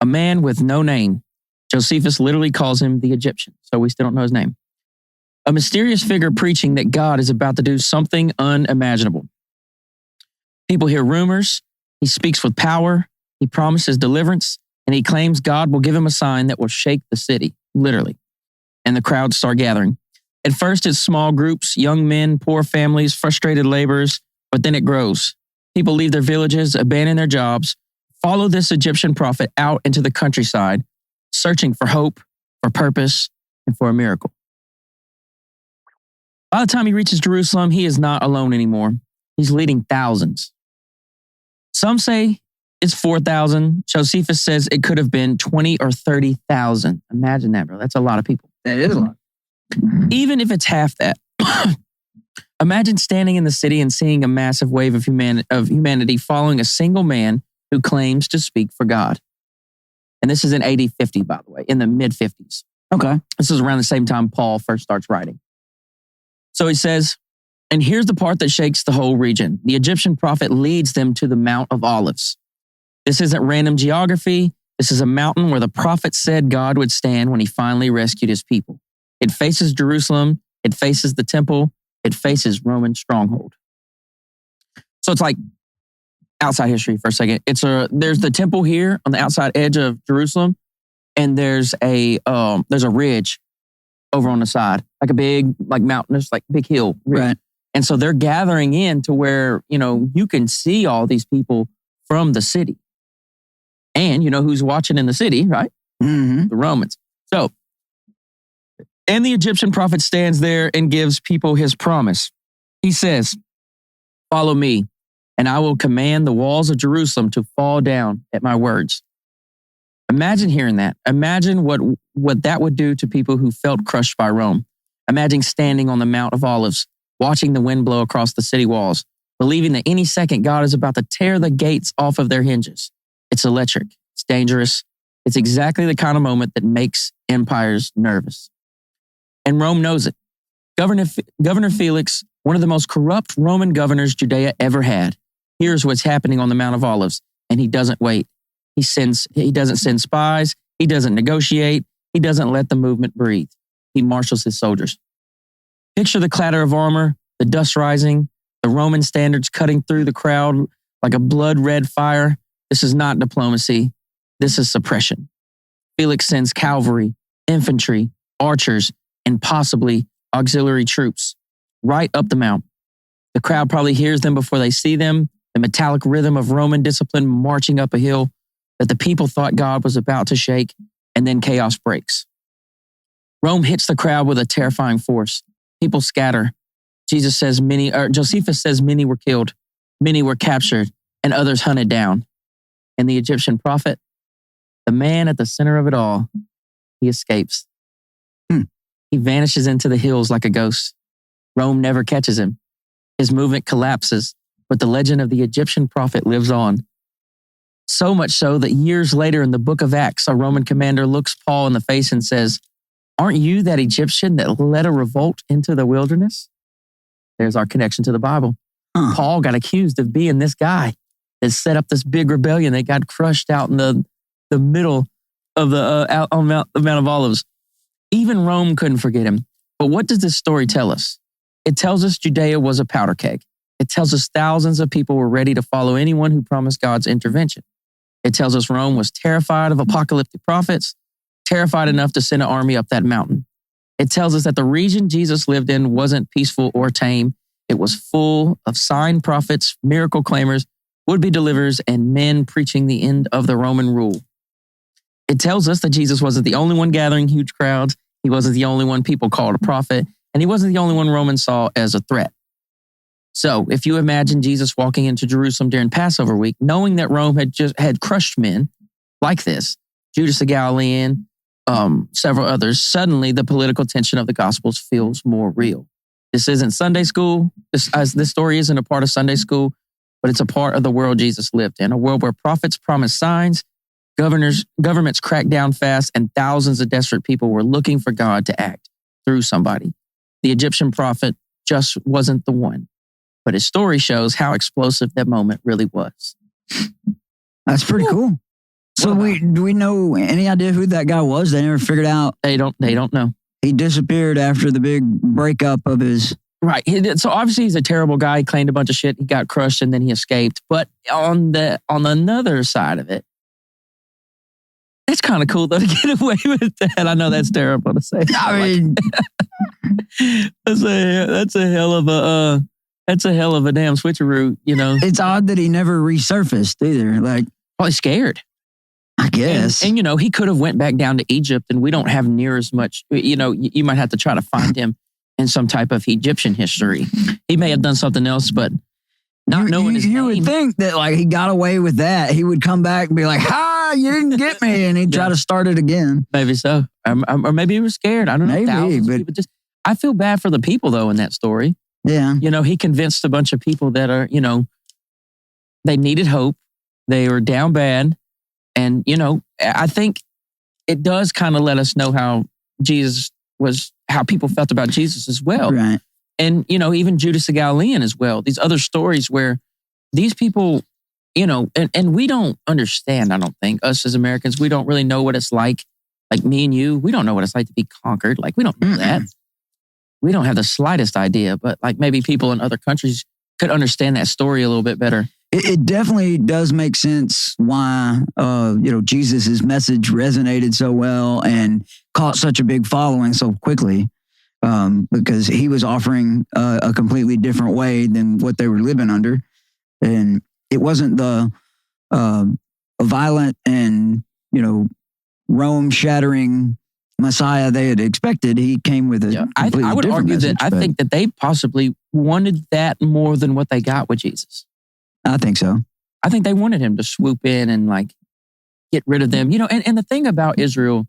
a man with no name. Josephus literally calls him the Egyptian, so we still don't know his name. A mysterious figure preaching that God is about to do something unimaginable. People hear rumors. He speaks with power. He promises deliverance, and he claims God will give him a sign that will shake the city, literally. And the crowds start gathering. At first, it's small groups, young men, poor families, frustrated laborers, but then it grows. People leave their villages, abandon their jobs, follow this Egyptian prophet out into the countryside, searching for hope, for purpose, and for a miracle. By the time he reaches Jerusalem, he is not alone anymore. He's leading thousands. Some say it's 4,000. Josephus says it could have been 20 or 30,000. Imagine that, bro. That's a lot of people. That is a lot. Even if it's half that. Imagine standing in the city and seeing a massive wave of humanity following a single man who claims to speak for God. And this is in AD 50, by the way, in the mid-50s. Okay. This is around the same time Paul first starts writing. So he says, and here's the part that shakes the whole region. The Egyptian prophet leads them to the Mount of Olives. This isn't random geography. This is a mountain where the prophet said God would stand when he finally rescued his people. It faces Jerusalem. It faces the temple. It faces Roman stronghold. So it's like outside history for a second. There's the temple here on the outside edge of Jerusalem, and there's a ridge over on the side, like a big, like mountainous, like big hill. Ridge. Right. And so they're gathering in to where, you can see all these people from the city. And you know who's watching in the city, right? Mm-hmm. The Romans. So, and the Egyptian prophet stands there and gives people his promise. He says, follow me, and I will command the walls of Jerusalem to fall down at my words. Imagine hearing that. Imagine what that would do to people who felt crushed by Rome. Imagine standing on the Mount of Olives, watching the wind blow across the city walls, believing that any second God is about to tear the gates off of their hinges. It's electric. It's dangerous. It's exactly the kind of moment that makes empires nervous. And Rome knows it. Governor Felix, one of the most corrupt Roman governors Judea ever had, hears what's happening on the Mount of Olives, and he doesn't wait. He doesn't send spies. He doesn't negotiate. He doesn't let the movement breathe. He marshals his soldiers. Picture the clatter of armor, the dust rising, the Roman standards cutting through the crowd like a blood-red fire. This is not diplomacy. This is suppression. Felix sends cavalry, infantry, archers, and possibly auxiliary troops right up the mount. The crowd probably hears them before they see them, the metallic rhythm of Roman discipline marching up a hill that the people thought God was about to shake, and then chaos breaks. Rome hits the crowd with a terrifying force. People scatter. Josephus says many were killed, many were captured, and others hunted down. And the Egyptian prophet, the man at the center of it all, he escapes. He vanishes into the hills like a ghost. Rome never catches him. His movement collapses, but the legend of the Egyptian prophet lives on. So much so that years later in the book of Acts, a Roman commander looks Paul in the face and says, aren't you that Egyptian that led a revolt into the wilderness? There's our connection to the Bible. Huh. Paul got accused of being this guy that set up this big rebellion that got crushed out in the middle of the Mount of Olives. Even Rome couldn't forget him. But what does this story tell us? It tells us Judea was a powder keg. It tells us thousands of people were ready to follow anyone who promised God's intervention. It tells us Rome was terrified of apocalyptic prophets, terrified enough to send an army up that mountain. It tells us that the region Jesus lived in wasn't peaceful or tame. It was full of sign prophets, miracle claimers, would-be deliverers, and men preaching the end of the Roman rule. It tells us that Jesus wasn't the only one gathering huge crowds. He wasn't the only one people called a prophet, and he wasn't the only one Romans saw as a threat. So if you imagine Jesus walking into Jerusalem during Passover week, knowing that Rome had crushed men like this, Judas the Galilean, several others, suddenly the political tension of the Gospels feels more real. This isn't Sunday school. This story isn't a part of Sunday school, but it's a part of the world Jesus lived in, a world where prophets promised signs, governments cracked down fast, and thousands of desperate people were looking for God to act through somebody. The Egyptian prophet just wasn't the one, but his story shows how explosive that moment really was. That's pretty cool. So do we know any idea who that guy was? They never figured out. They don't know. He disappeared after the big breakup of his... Right. So obviously he's a terrible guy. He claimed a bunch of shit. He got crushed and then he escaped. But on another side of it, it's kind of cool though to get away with that. I know that's terrible to say. I mean, that's a hell of a damn switcheroo, you know. It's odd that he never resurfaced either. Like, probably scared, I guess. And you know, he could have went back down to Egypt, and we don't have near as much. You know, you might have to try to find him in some type of Egyptian history. He may have done something else, but not knowing his name. You would think that like he got away with that. He would come back and be like, "Ha, you didn't get me," and he'd try to start it again. Maybe so, or maybe he was scared. I don't know. Maybe, but I feel bad for the people though in that story. Yeah, you know, he convinced a bunch of people that are, you know, they needed hope. They were down bad, and you know, I think it does kind of let us know how how people felt about Jesus as well. Right. And, you know, even Judas the Galilean as well. These other stories where these people, you know, and we don't understand, I don't think, us as Americans, we don't really know what it's like me and you, we don't know what it's like to be conquered. Like, we don't know that. We don't have the slightest idea, but like maybe people in other countries could understand that story a little bit better. It definitely does make sense why, you know, Jesus's message resonated so well and caught such a big following so quickly. Because he was offering a completely different way than what they were living under. And it wasn't the violent and, you know, Rome-shattering Messiah they had expected. He came with a completely I would different argue message, that I think that they possibly wanted that more than what they got with Jesus. I think so. I think they wanted him to swoop in and like get rid of them. You know, and the thing about Israel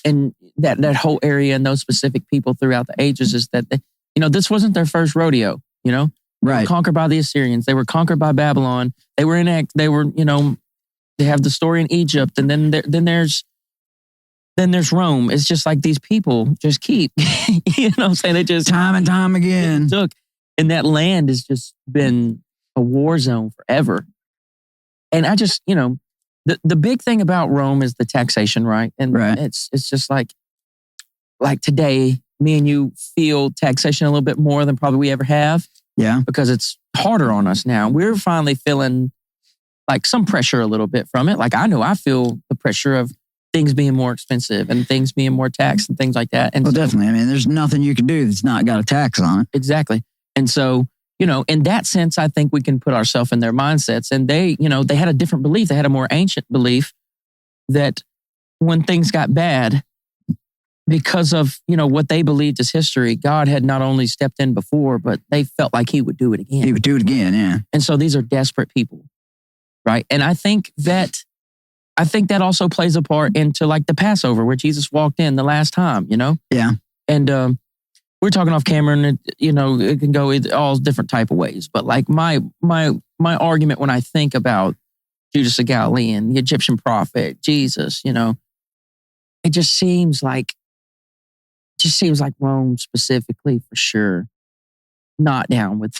and that whole area and those specific people throughout the ages is that, you know, this wasn't their first rodeo, you know? Right. They were conquered by the Assyrians. They were conquered by Babylon. They were, you know, they have the story in Egypt. And then there's Rome. It's just like these people just keep, you know what I'm saying? They just... Time and time again. Took. And that land has just been a war zone forever. And I just, you know, the big thing about Rome is the taxation, right? And it's just like today, me and you feel taxation a little bit more than probably we ever have. Yeah. Because it's harder on us now. We're finally feeling like some pressure a little bit from it. Like I know I feel the pressure of things being more expensive and things being more taxed and things like that. And well, definitely. I mean, there's nothing you can do that's not got a tax on it. Exactly. And so, you know, in that sense, I think we can put ourselves in their mindsets. And they, you know, they had a different belief. They had a more ancient belief that when things got bad, because of, you know, what they believed as history, God had not only stepped in before, but they felt like he would do it again. He would do it again, yeah. And so these are desperate people, right? And I think that also plays a part into like the Passover where Jesus walked in the last time, you know? Yeah. And we're talking off camera and, you know, it can go all different type of ways. But like my argument when I think about Judas the Galilean, the Egyptian prophet, Jesus, you know, it just seems like Rome specifically for sure not down with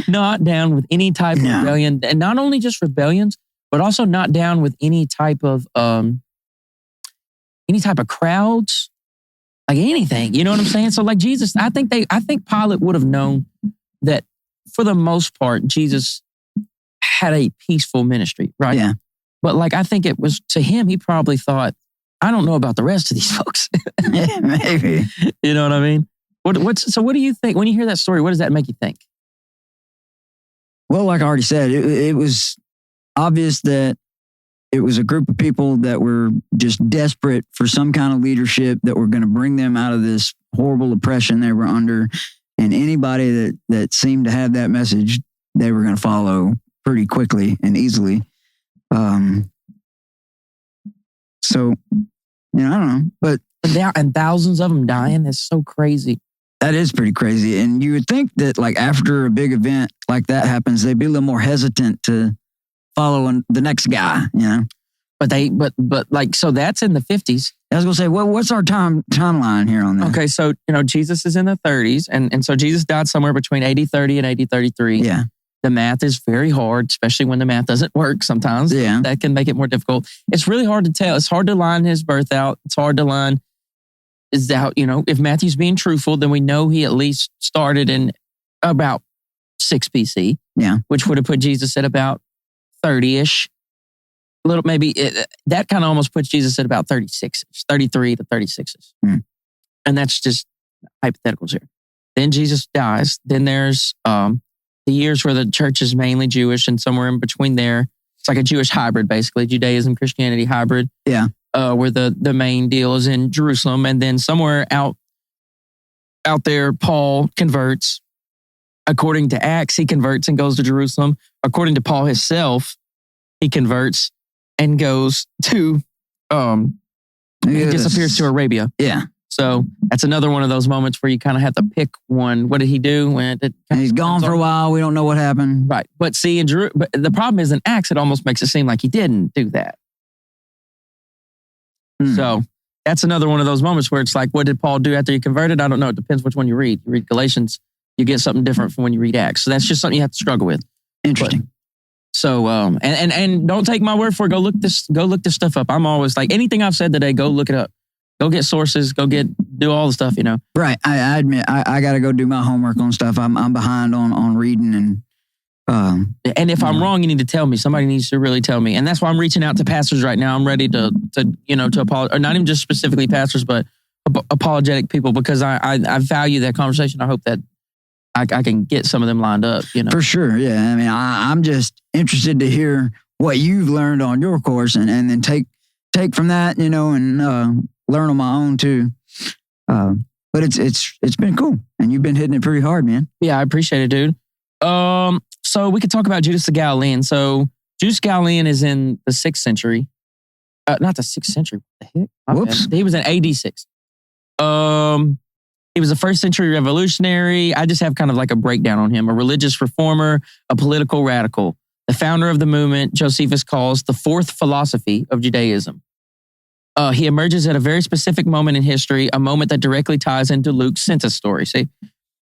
not down with any type of rebellion, and not only just rebellions, but also not down with any type of crowds, like anything. You know what I'm saying? So like Jesus, I think Pilate would have known that for the most part, Jesus had a peaceful ministry, right? Yeah. But like I think it was to him, he probably thought, I don't know about the rest of these folks. Yeah, maybe. You know what I mean? So what do you think when you hear that story? What does that make you think? Well, like I already said, it was obvious that it was a group of people that were just desperate for some kind of leadership that were going to bring them out of this horrible oppression they were under. And anybody that seemed to have that message, they were going to follow pretty quickly and easily. So, I don't know. But and thousands of them dying. That's so crazy. That is pretty crazy. And you would think that like after a big event like that happens, they'd be a little more hesitant to follow the next guy, But like, so that's in the 50s. I was going to say, what's our timeline here on that? Okay, so, Jesus is in the 30s. And so Jesus died somewhere between AD 30 and AD 33. Yeah. The math is very hard, especially when the math doesn't work sometimes. Yeah. That can make it more difficult. It's really hard to tell. It's hard to line his birth out. It's hard to line is out. If Matthew's being truthful, then we know he at least started in about 6 BC. Yeah. Which would have put Jesus at about 30-ish. That kind of almost puts Jesus at about 36, 33 to 36. Mm. And that's just hypotheticals here. Then Jesus dies. Then there's the years where the church is mainly Jewish, and somewhere in between there, it's like a Jewish hybrid, basically, Judaism, Christianity hybrid. Yeah. Where the main deal is in Jerusalem. And then somewhere out there, Paul converts. According to Acts, he converts and goes to Jerusalem. According to Paul himself, he converts and goes to, he disappears to Arabia. Yeah. So that's another one of those moments where you kind of have to pick one. What did he do? He's gone for a while. We don't know what happened. Right. But see, but the problem is in Acts, it almost makes it seem like he didn't do that. So that's another one of those moments where it's like, what did Paul do after he converted? I don't know. It depends which one you read. You read Galatians, you get something different from when you read Acts. So that's just something you have to struggle with. Interesting. So, and don't take my word for it. Go look this stuff up. I'm always like, anything I've said today, go look it up. Go get sources. Do all the stuff, Right. I admit, I got to go do my homework on stuff. I'm behind on reading and if I'm wrong, you need to tell me. Somebody needs to really tell me. And that's why I'm reaching out to pastors right now. I'm ready to apologize, or not even just specifically pastors, but apologetic people, because I value that conversation. I hope that I can get some of them lined up, For sure. Yeah. I mean, I'm just interested to hear what you've learned on your course and then take from that, and learn on my own too. But it's been cool, and you've been hitting it pretty hard, man. Yeah, I appreciate it, dude. So we could talk about Judas the Galilean. So Judas Galilean is in the 6th century. Not the 6th century. What the heck? Whoops. He was in AD 6. He was a 1st century revolutionary. I just have kind of like a breakdown on him. A religious reformer, a political radical. The founder of the movement Josephus calls the 4th philosophy of Judaism. He emerges at a very specific moment in history, a moment that directly ties into Luke's census story. See?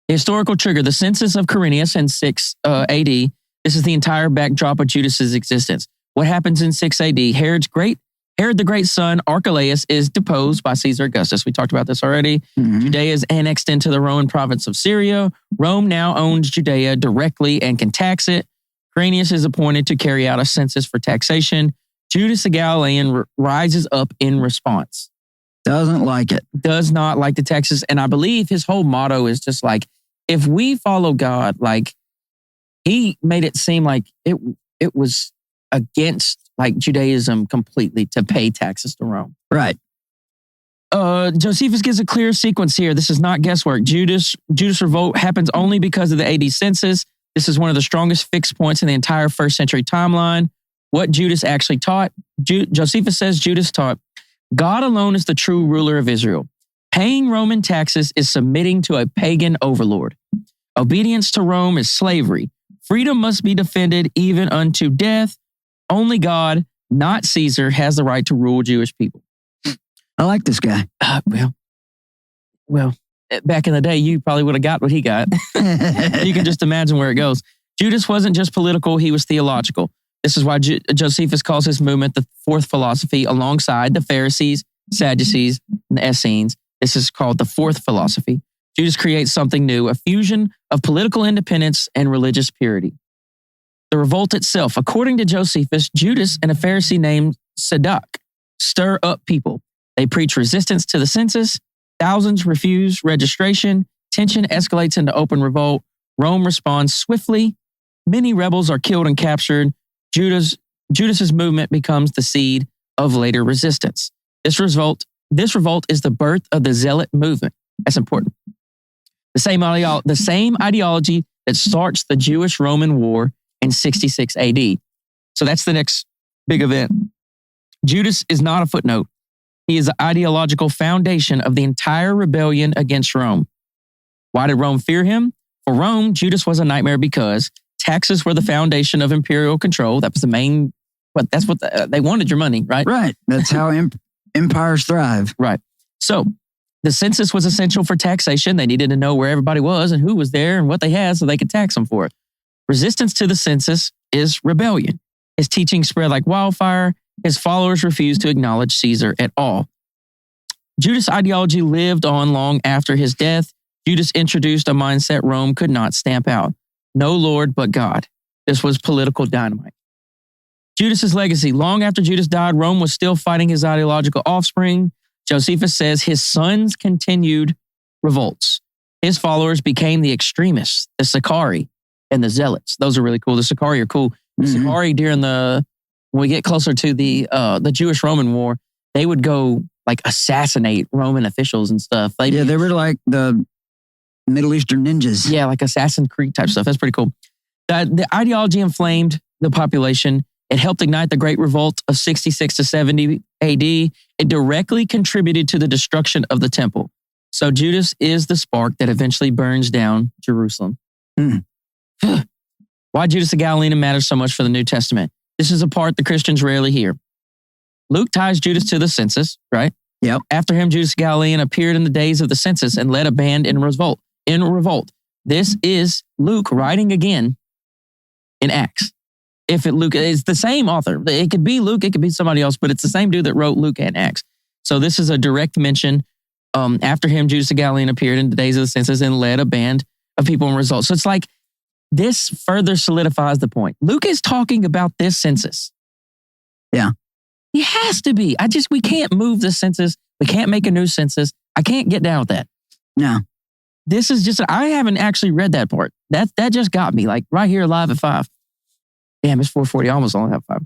The historical trigger, the census of Quirinius in 6 AD. This is the entire backdrop of Judas's existence. What happens in 6 AD? Herod the Great's son, Archelaus, is deposed by Caesar Augustus. We talked about this already. Mm-hmm. Judea is annexed into the Roman province of Syria. Rome now owns Judea directly and can tax it. Quirinius is appointed to carry out a census for taxation. Judas the Galilean rises up in response. Doesn't like it. Does not like the taxes. And I believe his whole motto is just like, if we follow God, like he made it seem like it was against like Judaism completely to pay taxes to Rome. Right. Josephus gives a clear sequence here. This is not guesswork. Judas revolt happens only because of the AD census. This is one of the strongest fixed points in the entire 1st century timeline. What Judas actually taught, Josephus says Judas taught, God alone is the true ruler of Israel. Paying Roman taxes is submitting to a pagan overlord. Obedience to Rome is slavery. Freedom must be defended even unto death. Only God, not Caesar, has the right to rule Jewish people. I like this guy. Well, back in the day, you probably would have got what he got. You can just imagine where it goes. Judas wasn't just political, he was theological. This is why Josephus calls his movement the fourth philosophy alongside the Pharisees, Sadducees, and the Essenes. This is called the fourth philosophy. Judas creates something new, a fusion of political independence and religious purity. The revolt itself, according to Josephus, Judas and a Pharisee named Sadok stir up people. They preach resistance to the census. Thousands refuse registration. Tension escalates into open revolt. Rome responds swiftly. Many rebels are killed and captured. Judas's movement becomes the seed of later resistance. This revolt is the birth of the Zealot movement. That's important. The same ideology that starts the Jewish-Roman War in 66 AD. So that's the next big event. Judas is not a footnote. He is the ideological foundation of the entire rebellion against Rome. Why did Rome fear him? For Rome, Judas was a nightmare because taxes were the foundation of imperial control. That was the main, that's what they wanted, your money, right? Right. That's how empires thrive. Right. So the census was essential for taxation. They needed to know where everybody was and who was there and what they had so they could tax them for it. Resistance to the census is rebellion. His teaching spread like wildfire. His followers refused to acknowledge Caesar at all. Judas' ideology lived on long after his death. Judas introduced a mindset Rome could not stamp out. No Lord but God. This was political dynamite. Judas's legacy. Long after Judas died, Rome was still fighting his ideological offspring. Josephus says his sons continued revolts. His followers became the extremists, the Sicarii, and the Zealots. Those are really cool. The Sicarii are cool. The Sicarii when we get closer to the Jewish-Roman War, they would go like assassinate Roman officials and stuff. They were like the Middle Eastern ninjas. Yeah, like Assassin's Creed type stuff. That's pretty cool. The ideology inflamed the population. It helped ignite the Great Revolt of 66 to 70 AD. It directly contributed to the destruction of the temple. So Judas is the spark that eventually burns down Jerusalem. Why Judas the Galilean matters so much for the New Testament. This is a part the Christians rarely hear. Luke ties Judas to the census, right? Yep. After him, Judas Galilean appeared in the days of the census and led a band in revolt. This is Luke writing again in Acts. Luke is the same author. It could be Luke, it could be somebody else, but it's the same dude that wrote Luke and Acts. So this is a direct mention. After him, Judas the Galilean appeared in the days of the census and led a band of people in revolt. So it's like this further solidifies the point. Luke is talking about this census. Yeah. He has to be. We can't move the census. We can't make a new census. I can't get down with that. No. This is just, I haven't actually read that part. That just got me, like right here live at 5. Damn, it's 4:40. I almost only have 5.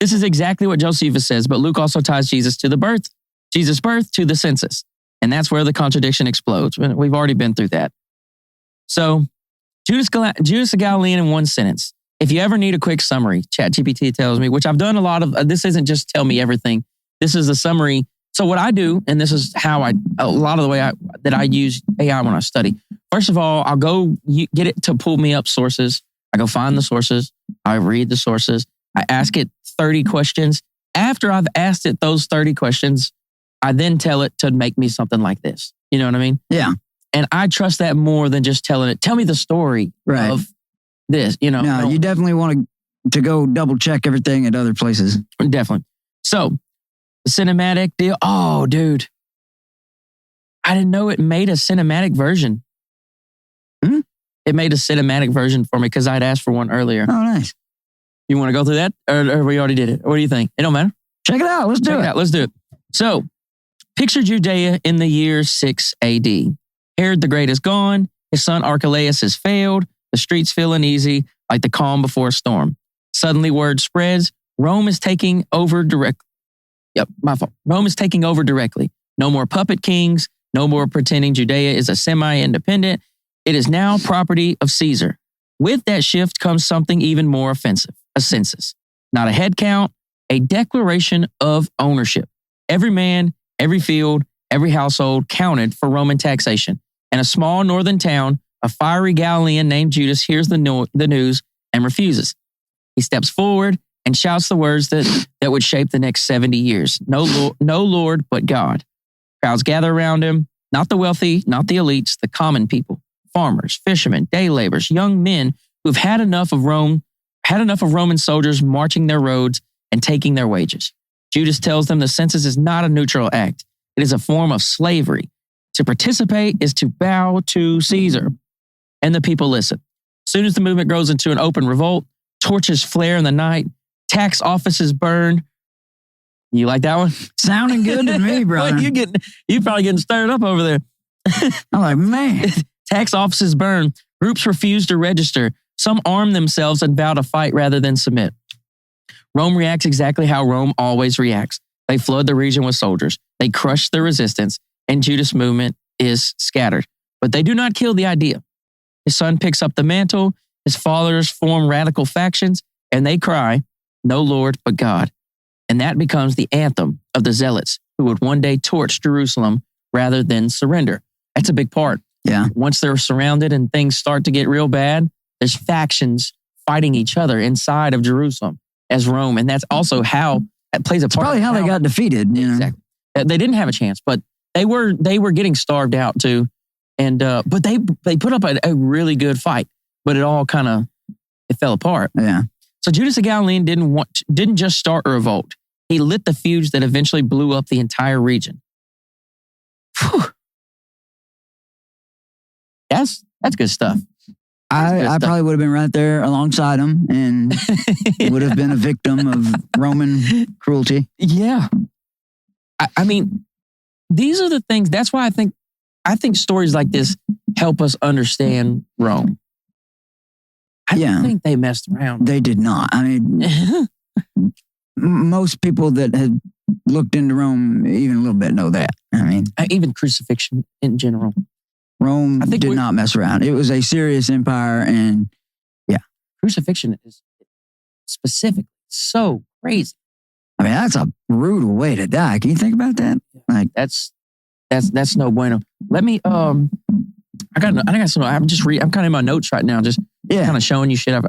This is exactly what Josephus says, but Luke also ties Jesus' birth to the census. And that's where the contradiction explodes. We've already been through that. So Judas the Galilean in one sentence. If you ever need a quick summary, ChatGPT tells me, which I've done a lot of, this isn't just tell me everything. This is a summary. So what I do, and this is how a lot of the way that I use AI when I study. First of all, I'll go get it to pull me up sources. I go find the sources. I read the sources. I ask it 30 questions. After I've asked it those 30 questions, I then tell it to make me something like this. You know what I mean? Yeah. And I trust that more than just telling it, tell me the story of this, No, you definitely want to go double check everything at other places. Definitely. So, the cinematic deal. Oh, dude. I didn't know it made a cinematic version. It made a cinematic version for me because I'd asked for one earlier. Oh, nice. You want to go through that? Or we already did it? What do you think? It don't matter. Check it out. Let's do it. Let's do it. So, picture Judea in the year 6 AD. Herod the Great is gone. His son Archelaus has failed. The streets feel uneasy, like the calm before a storm. Suddenly word spreads. Rome is taking over directly. Yep, my fault. Rome is taking over directly. No more puppet kings. No more pretending Judea is a semi-independent. It is now property of Caesar. With that shift comes something even more offensive, a census. Not a head count, a declaration of ownership. Every man, every field, every household counted for Roman taxation. In a small northern town, a fiery Galilean named Judas hears the news and refuses. He steps forward and shouts the words that would shape the next 70 years. No Lord but God. Crowds gather around him. Not the wealthy, not the elites, the common people, farmers, fishermen, day laborers, young men who've had enough of Roman soldiers marching their roads and taking their wages. Judas tells them the census is not a neutral act. It is a form of slavery. To participate is to bow to Caesar. And the people listen. As soon as the movement grows into an open revolt, torches flare in the night, tax offices burn. You like that one? Sounding good to me, brother. You probably getting stirred up over there. I'm like, man. Tax offices burn. Groups refuse to register. Some arm themselves and vow to fight rather than submit. Rome reacts exactly how Rome always reacts. They flood the region with soldiers. They crush the resistance, and Judas' movement is scattered. But they do not kill the idea. His son picks up the mantle. His followers form radical factions, and they cry, "No Lord but God." And that becomes the anthem of the zealots who would one day torch Jerusalem rather than surrender. That's a big part. Yeah. Once they're surrounded and things start to get real bad, there's factions fighting each other inside of Jerusalem as Rome. And that's also how it plays a part. Probably how they got defeated. Exactly. They didn't have a chance, but they were getting starved out too. And but they put up a really good fight, but it fell apart. Yeah. So Judas the Galilean didn't just start a revolt. He lit the fuse that eventually blew up the entire region. Whew. That's good stuff. I probably would have been right there alongside him and would have been a victim of Roman cruelty. Yeah. I mean, these are the things. That's why I think stories like this help us understand Rome. I don't think they messed around. They did not. I mean, most people that have looked into Rome even a little bit know that. I mean, even crucifixion in general. Rome did not mess around. It was a serious empire, and crucifixion is specific. So crazy. I mean, that's a brutal way to die. Can you think about that? Like that's no bueno. Let me I got some. I'm kind of in my notes right now, just kind of showing you shit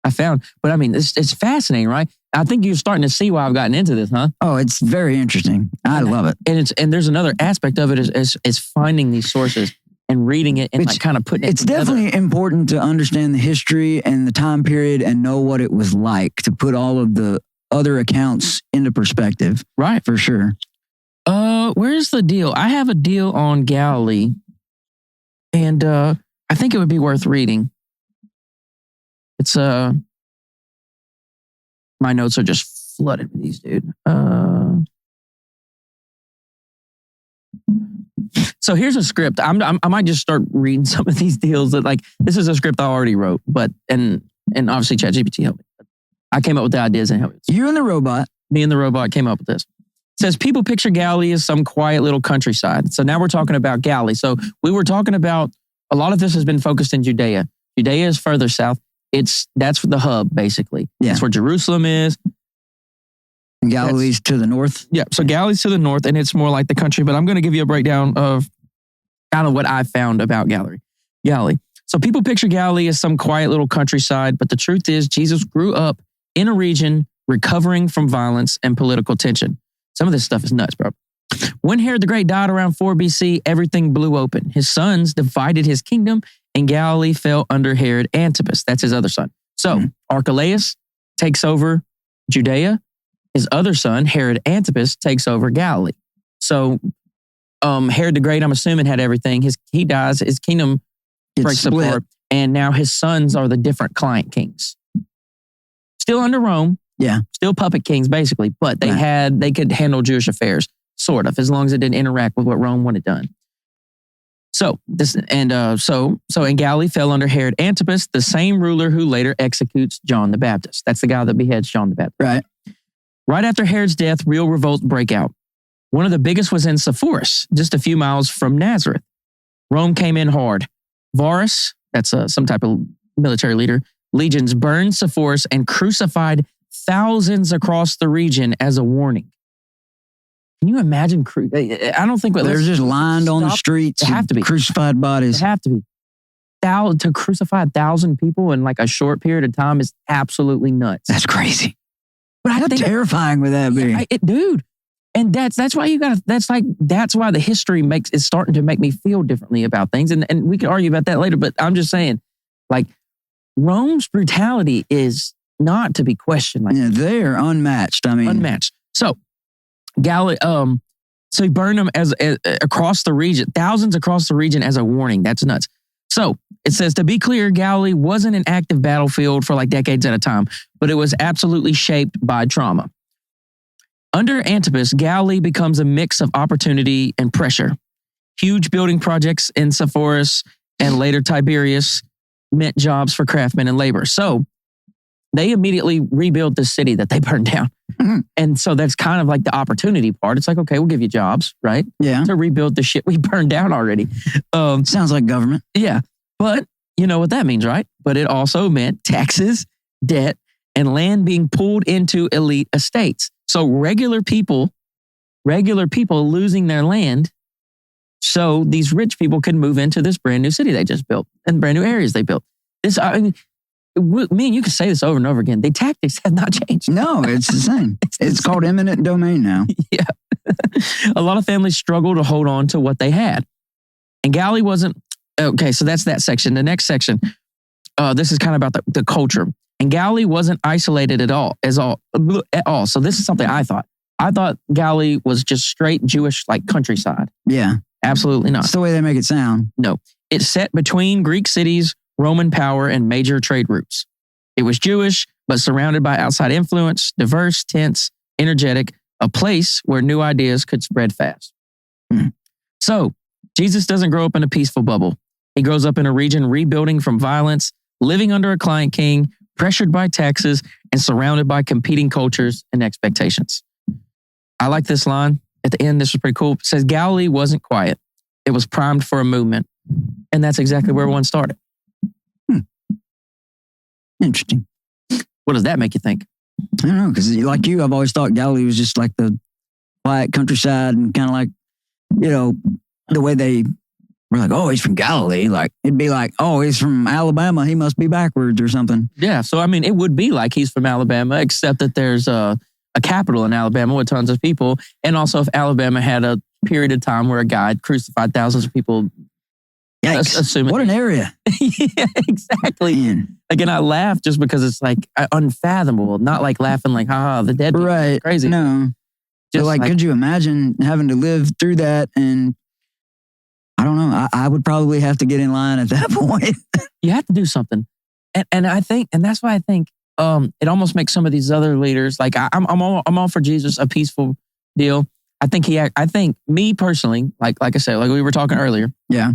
I found. But I mean, it's fascinating, right? I think you're starting to see why I've gotten into this, huh? Oh, it's very interesting. I love it. And there's another aspect of it is finding these sources and reading it and like kind of putting it together. It's definitely important to understand the history and the time period and know what it was like to put all of the other accounts into perspective. Right. For sure. Where's the deal? I have a deal on Galilee, and I think it would be worth reading. It's my notes are just flooded with these, dude. So here's a script. I might just start reading some of these deals that this is a script I already wrote, but and obviously ChatGPT helped me. I came up with the ideas and helped me. You and the robot. Me and the robot came up with this. It says people picture Galilee as some quiet little countryside. So now we're talking about Galilee. So we were talking about a lot of this has been focused in Judea. Judea is further south. That's the hub basically. Yeah. That's where Jerusalem is. Galilee's to the north. Yeah. So Galilee's to the north, and it's more like the country. But I'm going to give you a breakdown of kind of what I found about Galilee. So people picture Galilee as some quiet little countryside, but the truth is Jesus grew up in a region recovering from violence and political tension. Some of this stuff is nuts, bro. When Herod the Great died around 4 BC, everything blew open. His sons divided his kingdom, and Galilee fell under Herod Antipas. That's his other son. So Archelaus takes over Judea. His other son, Herod Antipas, takes over Galilee. So Herod the Great, I'm assuming, had everything. He dies. His kingdom breaks apart. And now his sons are the different client kings. Still under Rome. Yeah. Still puppet kings, basically. But they could handle Jewish affairs, sort of, as long as it didn't interact with what Rome wanted done. So in Galilee fell under Herod Antipas, the same ruler who later executes John the Baptist. That's the guy that beheads John the Baptist. Right. Right after Herod's death, real revolts break out. One of the biggest was in Sepphoris, just a few miles from Nazareth. Rome came in hard. Varus, that's some type of military leader, legions burned Sepphoris and crucified thousands across the region as a warning. Can you imagine? I don't think they're just lined on the streets. They have to be crucified bodies. They have to be. To crucify 1,000 people in like a short period of time is absolutely nuts. That's crazy. But How terrifying would that be? Dude. And that's why that's why the history is starting to make me feel differently about things. And we could argue about that later, but I'm just saying, like, Rome's brutality is not to be questioned. Like, yeah, they're unmatched. I mean, unmatched. So so he burned them as across the region, thousands across the region as a warning. That's nuts. So it says, to be clear, Galilee wasn't an active battlefield for like decades at a time, but it was absolutely shaped by trauma. Under Antipas, Galilee becomes a mix of opportunity and pressure. Huge building projects in Sepphoris and later Tiberias meant jobs for craftsmen and labor. So they immediately rebuild the city that they burned down. Mhm. And so that's kind of like the opportunity part. It's like, okay, we'll give you jobs, right? Yeah. To rebuild the shit we burned down already. Sounds like government. Yeah. But you know what that means, right? But it also meant taxes, debt, and land being pulled into elite estates. So regular people losing their land so these rich people could move into this brand new city they just built and brand new areas they built. Me and you can say this over and over again. The tactics have not changed. No, it's the same. It's called eminent domain now. Yeah. A lot of families struggle to hold on to what they had. And Galilee wasn't, okay, so that's that section. The next section, this is kind of about the culture. And Galilee wasn't isolated at all. So this is something I thought. I thought Galilee was just straight Jewish, like countryside. Yeah. Absolutely not. That's the way they make it sound. No. It's set between Greek cities, Roman power, and major trade routes. It was Jewish, but surrounded by outside influence, diverse, tense, energetic, a place where new ideas could spread fast. So, Jesus doesn't grow up in a peaceful bubble. He grows up in a region rebuilding from violence, living under a client king, pressured by taxes, and surrounded by competing cultures and expectations. I like this line at the end. This was pretty cool. It says, Galilee wasn't quiet. It was primed for a movement. And that's exactly where everyone started. Interesting. What does that make you think? I don't know, because like you, I've always thought Galilee was just like the quiet countryside and kind of like, you know, the way they were like, oh, he's from Galilee. Like, it'd be like, oh, he's from Alabama. He must be backwards or something. Yeah. So, I mean, it would be like he's from Alabama, except that there's a capital in Alabama with tons of people. And also if Alabama had a period of time where a guy crucified thousands of people. Yikes. Assuming. What an area. Yeah, exactly. Man. Like, and I laugh just because it's like unfathomable, not like laughing like, haha, the dead people. Right. Crazy. No. Just So like, could you imagine having to live through that? And I don't know. I would probably have to get in line at that point. you have to do something. And I think, and that's why I think it almost makes some of these other leaders, like I'm all for Jesus, a peaceful deal. I think me personally, like I said, like we were talking earlier. Yeah.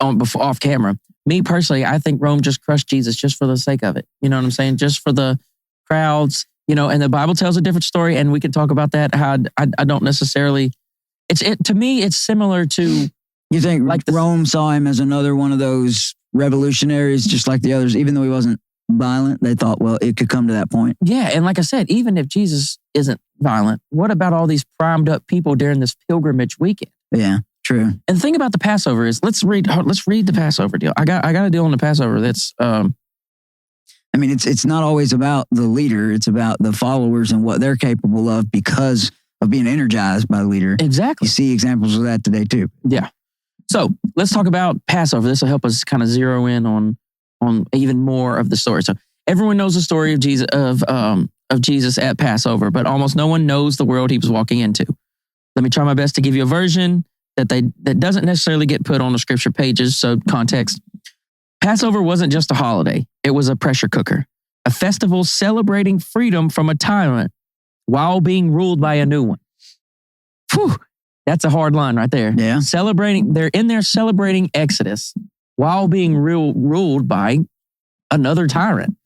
Off camera. Me personally, I think Rome just crushed Jesus just for the sake of it. You know what I'm saying? Just for the crowds, you know, and the Bible tells a different story, and we can talk about that. How I don't necessarily, to me, it's similar to. You think like Rome saw him as another one of those revolutionaries, just like the others, even though he wasn't violent, they thought, well, it could come to that point. Yeah. And like I said, even if Jesus isn't violent, what about all these primed up people during this pilgrimage weekend? Yeah. True. And the thing about the Passover is, let's read the Passover deal. I got a deal on the Passover that's I mean, it's not always about the leader, it's about the followers and what they're capable of because of being energized by the leader. Exactly. You see examples of that today too. Yeah. So let's talk about Passover. This will help us kind of zero in on even more of the story. So everyone knows the story of Jesus at Passover, but almost no one knows the world he was walking into. Let me try my best to give you a version that doesn't necessarily get put on the scripture pages. So context. Passover wasn't just a holiday. It was a pressure cooker, a festival celebrating freedom from a tyrant while being ruled by a new one. Whew, that's a hard line right there. Yeah. They're in there celebrating Exodus while being ruled by another tyrant.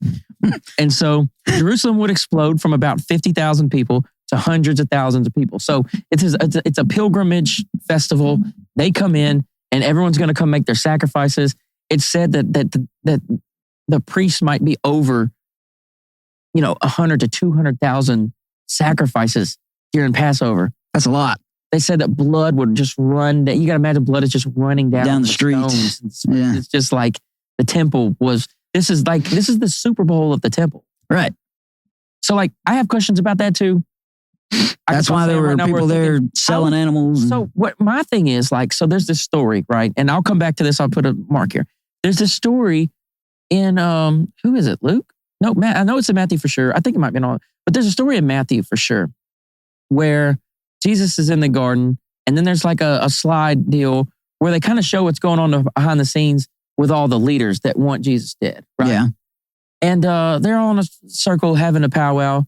And so Jerusalem would explode from about 50,000 people to hundreds of thousands of people. So it's a pilgrimage festival. They come in and everyone's going to come make their sacrifices. It's said that the priests might be over, 100 to 200,000 sacrifices during Passover. That's a lot. They said that blood would just run. You got to imagine blood is just running down the streets. Yeah. It's just like the temple was. This is the Super Bowl of the temple. Right. So like I have questions about that too. That's why there were people there selling animals. So what my thing is so there's this story, right? And I'll come back to this. I'll put a mark here. There's this story in, who is it? Luke? No, Matt. I know it's in Matthew for sure. I think it might be in all, but there's a story in Matthew for sure where Jesus is in the garden, and then there's like a slide deal where they kind of show what's going on behind the scenes with all the leaders that want Jesus dead, right? Yeah. And they're all in a circle having a powwow,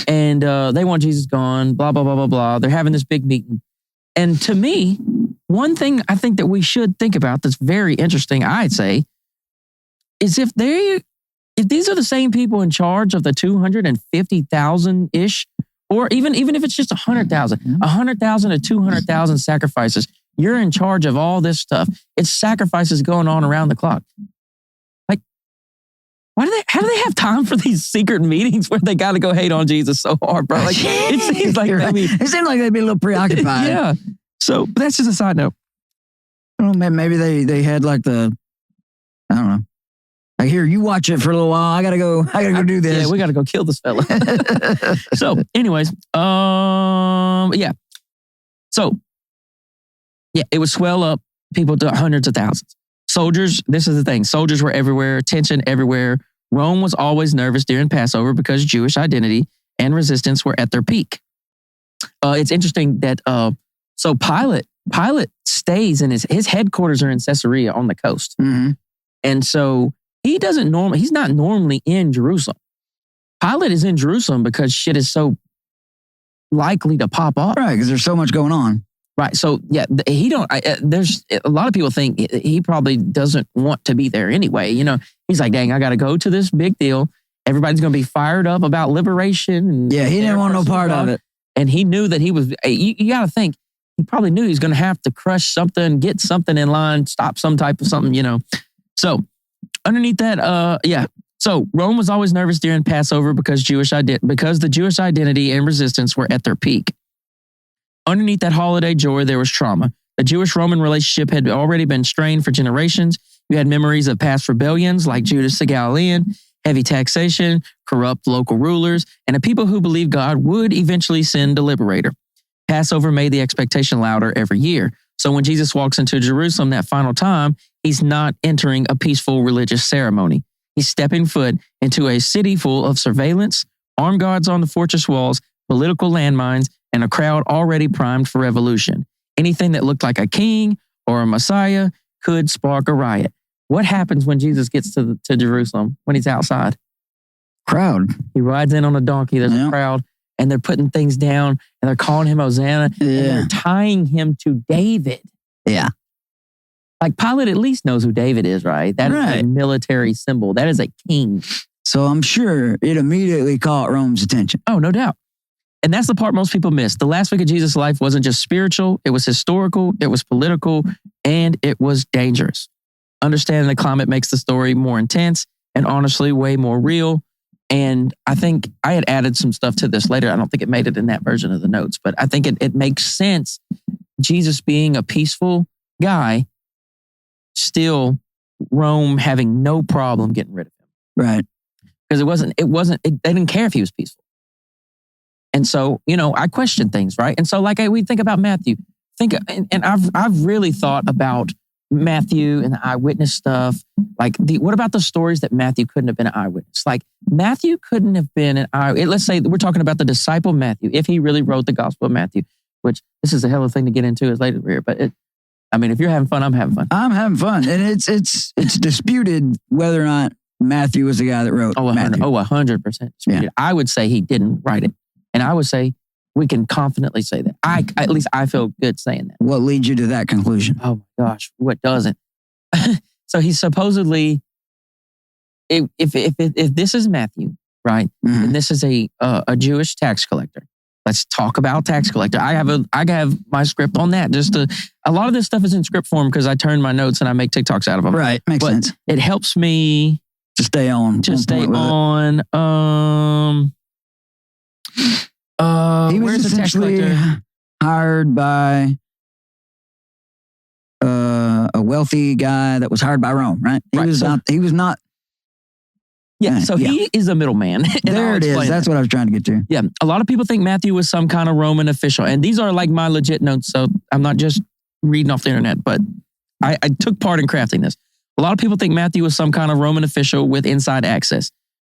and they want Jesus gone, blah, blah, blah, blah, blah. They're having this big meeting. And to me, one thing I think that we should think about that's very interesting, I'd say, is if these are the same people in charge of the 250,000-ish, or even if it's just 100,000 to 200,000 sacrifices, you're in charge of all this stuff. It's sacrifices going on around the clock. Like, how do they have time for these secret meetings where they got to go hate on Jesus so hard, bro? Like, it seems like it seemed like they'd be a little preoccupied. Yeah. So, but that's just a side note. I don't know, maybe they had like I don't know. Like, here, you watch it for a little while. I gotta go do this. Yeah, we gotta go kill this fella. So, anyways, yeah. So, yeah, it would swell up people to hundreds of thousands. Soldiers, this is the thing. Soldiers were everywhere, tension everywhere. Rome was always nervous during Passover because Jewish identity and resistance were at their peak. It's interesting that so Pilate stays in his headquarters are in Caesarea on the coast. Mm-hmm. And so he's not normally in Jerusalem. Pilate is in Jerusalem because shit is so likely to pop off. Right, because there's so much going on. Right. So, yeah, there's a lot of people think he probably doesn't want to be there anyway. You know, he's like, dang, I got to go to this big deal. Everybody's going to be fired up about liberation. And yeah, he didn't want no part of it. And he knew that he was, you got to think, he probably knew he was going to have to crush something, get something in line, stop some type of something, you know. So, underneath that, yeah. So, Rome was always nervous during Passover because the Jewish identity and resistance were at their peak. Underneath that holiday joy, there was trauma. The Jewish-Roman relationship had already been strained for generations. You had memories of past rebellions like Judas the Galilean, heavy taxation, corrupt local rulers, and a people who believed God would eventually send a liberator. Passover made the expectation louder every year. So when Jesus walks into Jerusalem that final time, he's not entering a peaceful religious ceremony. He's stepping foot into a city full of surveillance, armed guards on the fortress walls, political landmines, and a crowd already primed for revolution. Anything that looked like a king or a Messiah could spark a riot. What happens when Jesus gets to Jerusalem when he's outside? Crowd. He rides in on a donkey. There's a crowd, and they're putting things down, and they're calling him Hosanna, and they're tying him to David. Yeah. Like Pilate at least knows who David is, right? That is a military symbol. That is a king. So I'm sure it immediately caught Rome's attention. Oh, no doubt. And that's the part most people miss. The last week of Jesus' life wasn't just spiritual, it was historical, it was political, and it was dangerous. Understanding the climate makes the story more intense and honestly way more real. And I think I had added some stuff to this later. I don't think it made it in that version of the notes, but I think it makes sense. Jesus being a peaceful guy, still Rome having no problem getting rid of him. Right. Because they didn't care if he was peaceful. And so, you know, I question things, right? And so like we think about Matthew, and I've really thought about Matthew and the eyewitness stuff. Like, what about the stories that Matthew couldn't have been an eyewitness? Like, Matthew couldn't have been an eyewitness. Let's say we're talking about the disciple Matthew, if he really wrote the Gospel of Matthew, which this is a hell of a thing to get into as later here. But if you're having fun, I'm having fun. I'm having fun. And it's disputed whether or not Matthew was the guy that wrote Matthew. 100% disputed. Yeah. I would say he didn't write it. And I would say we can confidently say that. At least I feel good saying that. What leads you to that conclusion? Oh my gosh, what doesn't? So he's supposedly, if this is Matthew, right? Mm-hmm. And this is a Jewish tax collector. Let's talk about tax collector. I have my script on that. A lot of this stuff is in script form because I turn my notes and I make TikToks out of them. Right, makes sense. It helps me to stay on. He was essentially hired by a wealthy guy that was hired by Rome, right? He was not Yeah, so he is a middleman. There it is. That's what I was trying to get to. Yeah, a lot of people think Matthew was some kind of Roman official. And these are like my legit notes, so I'm not just reading off the internet, but I took part in crafting this. A lot of people think Matthew was some kind of Roman official with inside access,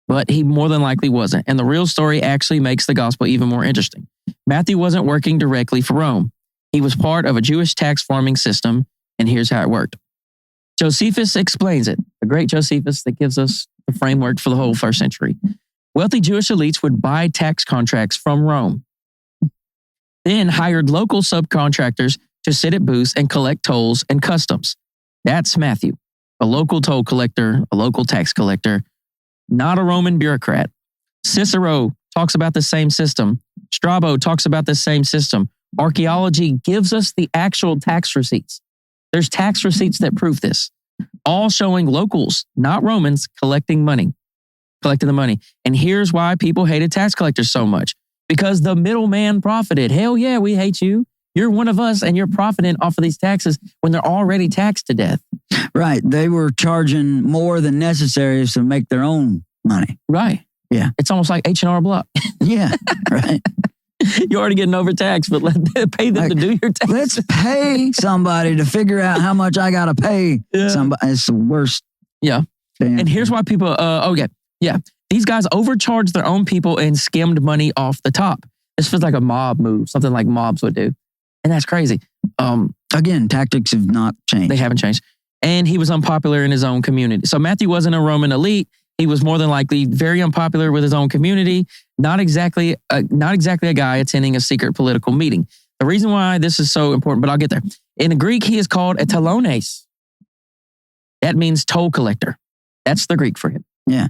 but he more than likely wasn't. And the real story actually makes the gospel even more interesting. Matthew wasn't working directly for Rome. He was part of a Jewish tax farming system, and here's how it worked. Josephus explains it, the great Josephus that gives us the framework for the whole first century. Wealthy Jewish elites would buy tax contracts from Rome, then hired local subcontractors to sit at booths and collect tolls and customs. That's Matthew, a local toll collector, a local tax collector, not a Roman bureaucrat. Cicero talks about the same system. Strabo talks about the same system. Archaeology gives us the actual tax receipts. There's tax receipts that prove this, all showing locals, not Romans, collecting the money. And here's why people hated tax collectors so much. Because the middleman profited. Hell yeah, we hate you. You're one of us and you're profiting off of these taxes when they're already taxed to death. Right. They were charging more than necessary to make their own money. Right. Yeah. It's almost like H&R Block. Yeah. Right. You're already getting overtaxed, but pay them to do your taxes. Let's pay somebody to figure out how much I got to pay somebody. It's the worst. Yeah. Damn. And here's why people, these guys overcharged their own people and skimmed money off the top. This feels like a mob move, something like mobs would do. And that's crazy. Again, tactics have not changed. They haven't changed. And he was unpopular in his own community. So Matthew wasn't a Roman elite. He was more than likely very unpopular with his own community. Not exactly a guy attending a secret political meeting. The reason why this is so important, but I'll get there. In the Greek, he is called a telones. That means toll collector. That's the Greek for him. Yeah.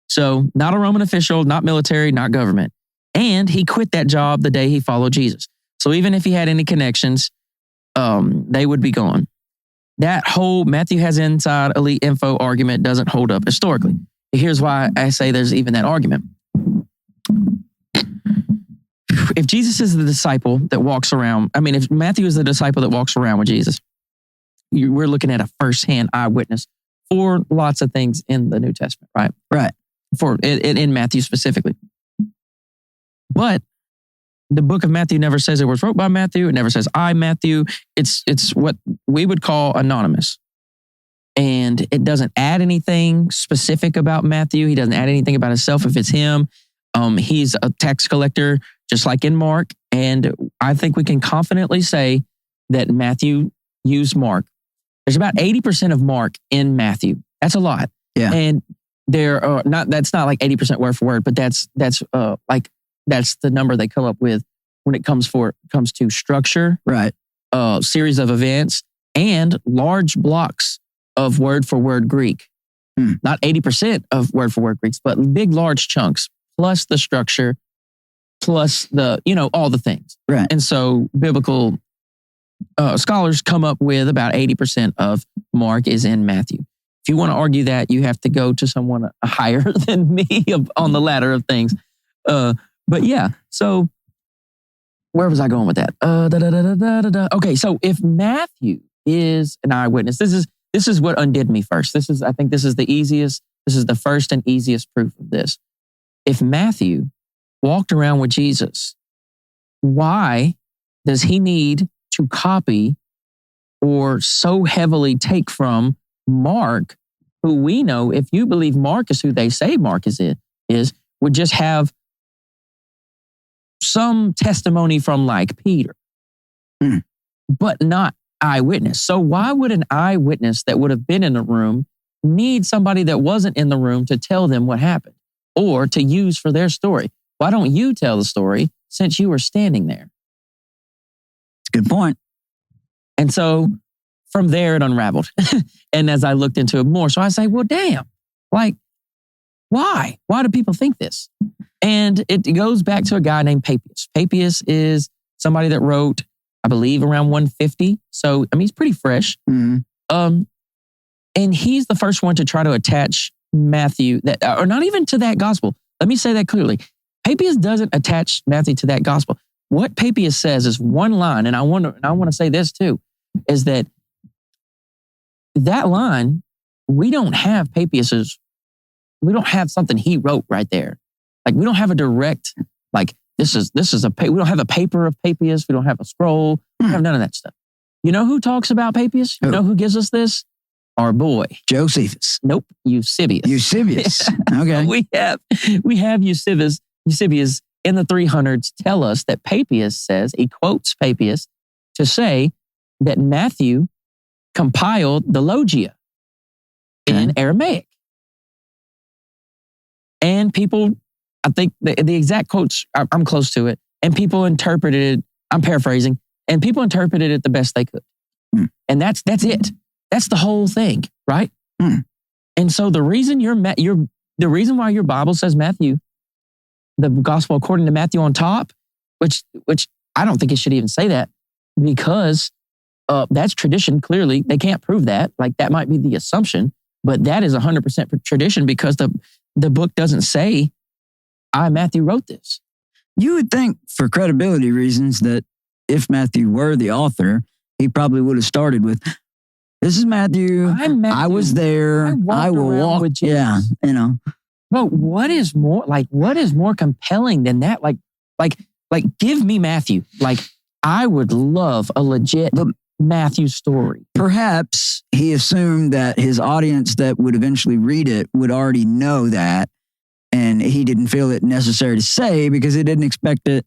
So not a Roman official, not military, not government. And he quit that job the day he followed Jesus. So even if he had any connections, they would be gone. That whole Matthew has inside elite info argument doesn't hold up historically. Here's why I say there's even that argument. If Jesus is the disciple that walks around, if Matthew is the disciple that walks around with Jesus, we're looking at a firsthand eyewitness for lots of things in the New Testament, right? Right. In Matthew specifically. But the book of Matthew never says it was wrote by Matthew. It never says I, Matthew. It's what we would call anonymous. And it doesn't add anything specific about Matthew. He doesn't add anything about himself if it's him. He's a tax collector, just like in Mark. And I think we can confidently say that Matthew used Mark. There's about 80% of Mark in Matthew. That's a lot. Yeah. And there are that's not like 80% word for word, but that's the number they come up with when it comes to structure, right? Series of events and large blocks of word for word Greek. Not 80% of word for word Greeks, but big, large chunks, plus the structure, plus all the things. Right. And so biblical scholars come up with about 80% of Mark is in Matthew. If you want to argue that, you have to go to someone higher than me on the ladder of things. But yeah, so where was I going with that? Okay, so if Matthew is an eyewitness, this is what undid me first. I think this is the first and easiest proof of this. If Matthew walked around with Jesus, why does he need to copy or so heavily take from Mark, who we know, if you believe Mark is who they say Mark is, would just have some testimony from like Peter, but not eyewitness. So why would an eyewitness that would have been in the room need somebody that wasn't in the room to tell them what happened or to use for their story? Why don't you tell the story since you were standing there? It's a good point. And so from there, it unraveled. And as I looked into it more, so I say, well, damn, like, why? Why do people think this? And it goes back to a guy named Papias. Papias is somebody that wrote, I believe, around 150. So, he's pretty fresh. Mm-hmm. And he's the first one to try to attach Matthew, or not even to that gospel. Let me say that clearly. Papias doesn't attach Matthew to that gospel. What Papias says is one line, and I want to say this too, is that line, we don't have Papias's we don't have something he wrote right there. Like we don't have a direct, like this is we don't have a paper of Papias. We don't have a scroll. We have none of that stuff. You know who talks about Papias? You know who gives us this? Our boy. Josephus. Nope. Eusebius. Eusebius. Okay. we have Eusebius in the 300s tell us that Papias says, he quotes Papias to say that Matthew compiled the Logia in Aramaic. And people, I think the exact quotes, I'm close to it, and people interpreted it, I'm paraphrasing, and people interpreted it the best they could. And that's it. That's the whole thing, right? And so the reason the reason why your Bible says Matthew, the gospel according to Matthew on top, which I don't think it should even say that, because that's tradition. Clearly, they can't prove that. Like that might be the assumption, but that is 100% tradition because the book doesn't say, Matthew wrote this. You would think for credibility reasons that if Matthew were the author, he probably would have started with, this is Matthew. I'm Matthew. I was there. I will walk with Jesus. Yeah, you know. But what is more compelling than that? Like, give me Matthew. Like, I would love a legit Matthew story. Perhaps he assumed that his audience that would eventually read it would already know that, and he didn't feel it necessary to say because he didn't expect it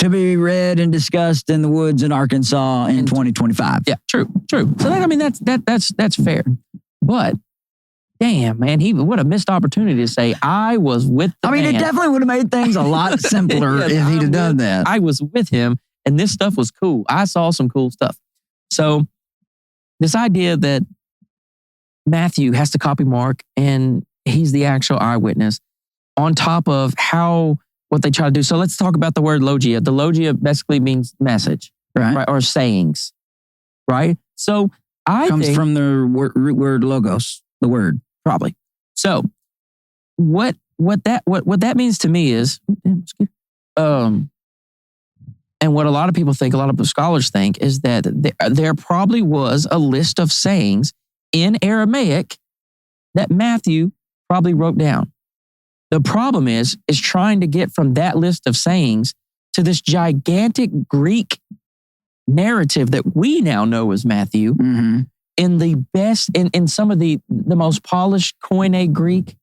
to be read and discussed in the woods in Arkansas in 2025. Yeah, true. So that's fair. But damn, man, what a missed opportunity to say, I was with the man. It definitely would have made things a lot simpler if he'd have done that. I was with him and this stuff was cool. I saw some cool stuff. So this idea that Matthew has to copy Mark and he's the actual eyewitness on top of what they try to do. So let's talk about the word logia. The logia basically means message, right? Or sayings, right? So comes from the root word logos, the word. Probably. So what that means to me is, and what a lot of people think, a lot of scholars think, is that there probably was a list of sayings in Aramaic that Matthew probably wrote down. The problem is trying to get from that list of sayings to this gigantic Greek narrative that we now know as Matthew. In the best, in some of the most polished Koine Greek,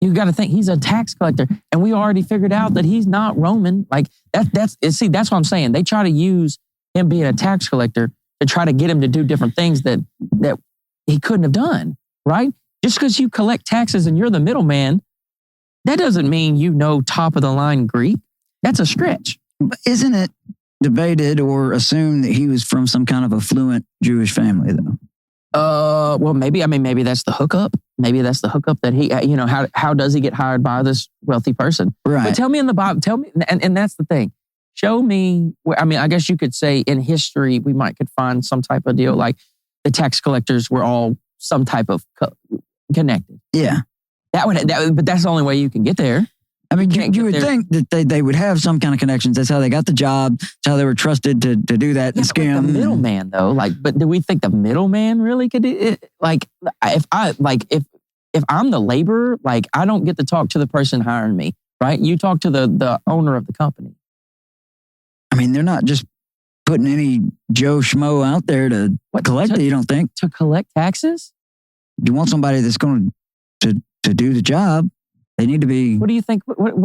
you got to think he's a tax collector, and we already figured out that he's not Roman. Like that's what I'm saying. They try to use him being a tax collector to try to get him to do different things that he couldn't have done. Right? Just because you collect taxes and you're the middleman, that doesn't mean you know top of the line Greek. That's a stretch. But isn't it debated or assumed that he was from some kind of affluent Jewish family, though? Well, maybe that's the hookup. Maybe that's the hookup that he, how does he get hired by this wealthy person? Right. But tell me in the Bible, and that's the thing. Show me where, I guess you could say in history, we could find some type of deal like the tax collectors were all some type of connected. Yeah. But that's the only way you can get there. You would think that they would have some kind of connections. That's how they got the job. That's how they were trusted to do that and scam. The middleman, though, but do we think the middleman really could do it? If I'm the laborer, I don't get to talk to the person hiring me, right? You talk to the owner of the company. They're not just putting any Joe Schmo out there to collect it, you don't think? To collect taxes? You want somebody that's going to do the job. They need to be. What do you think?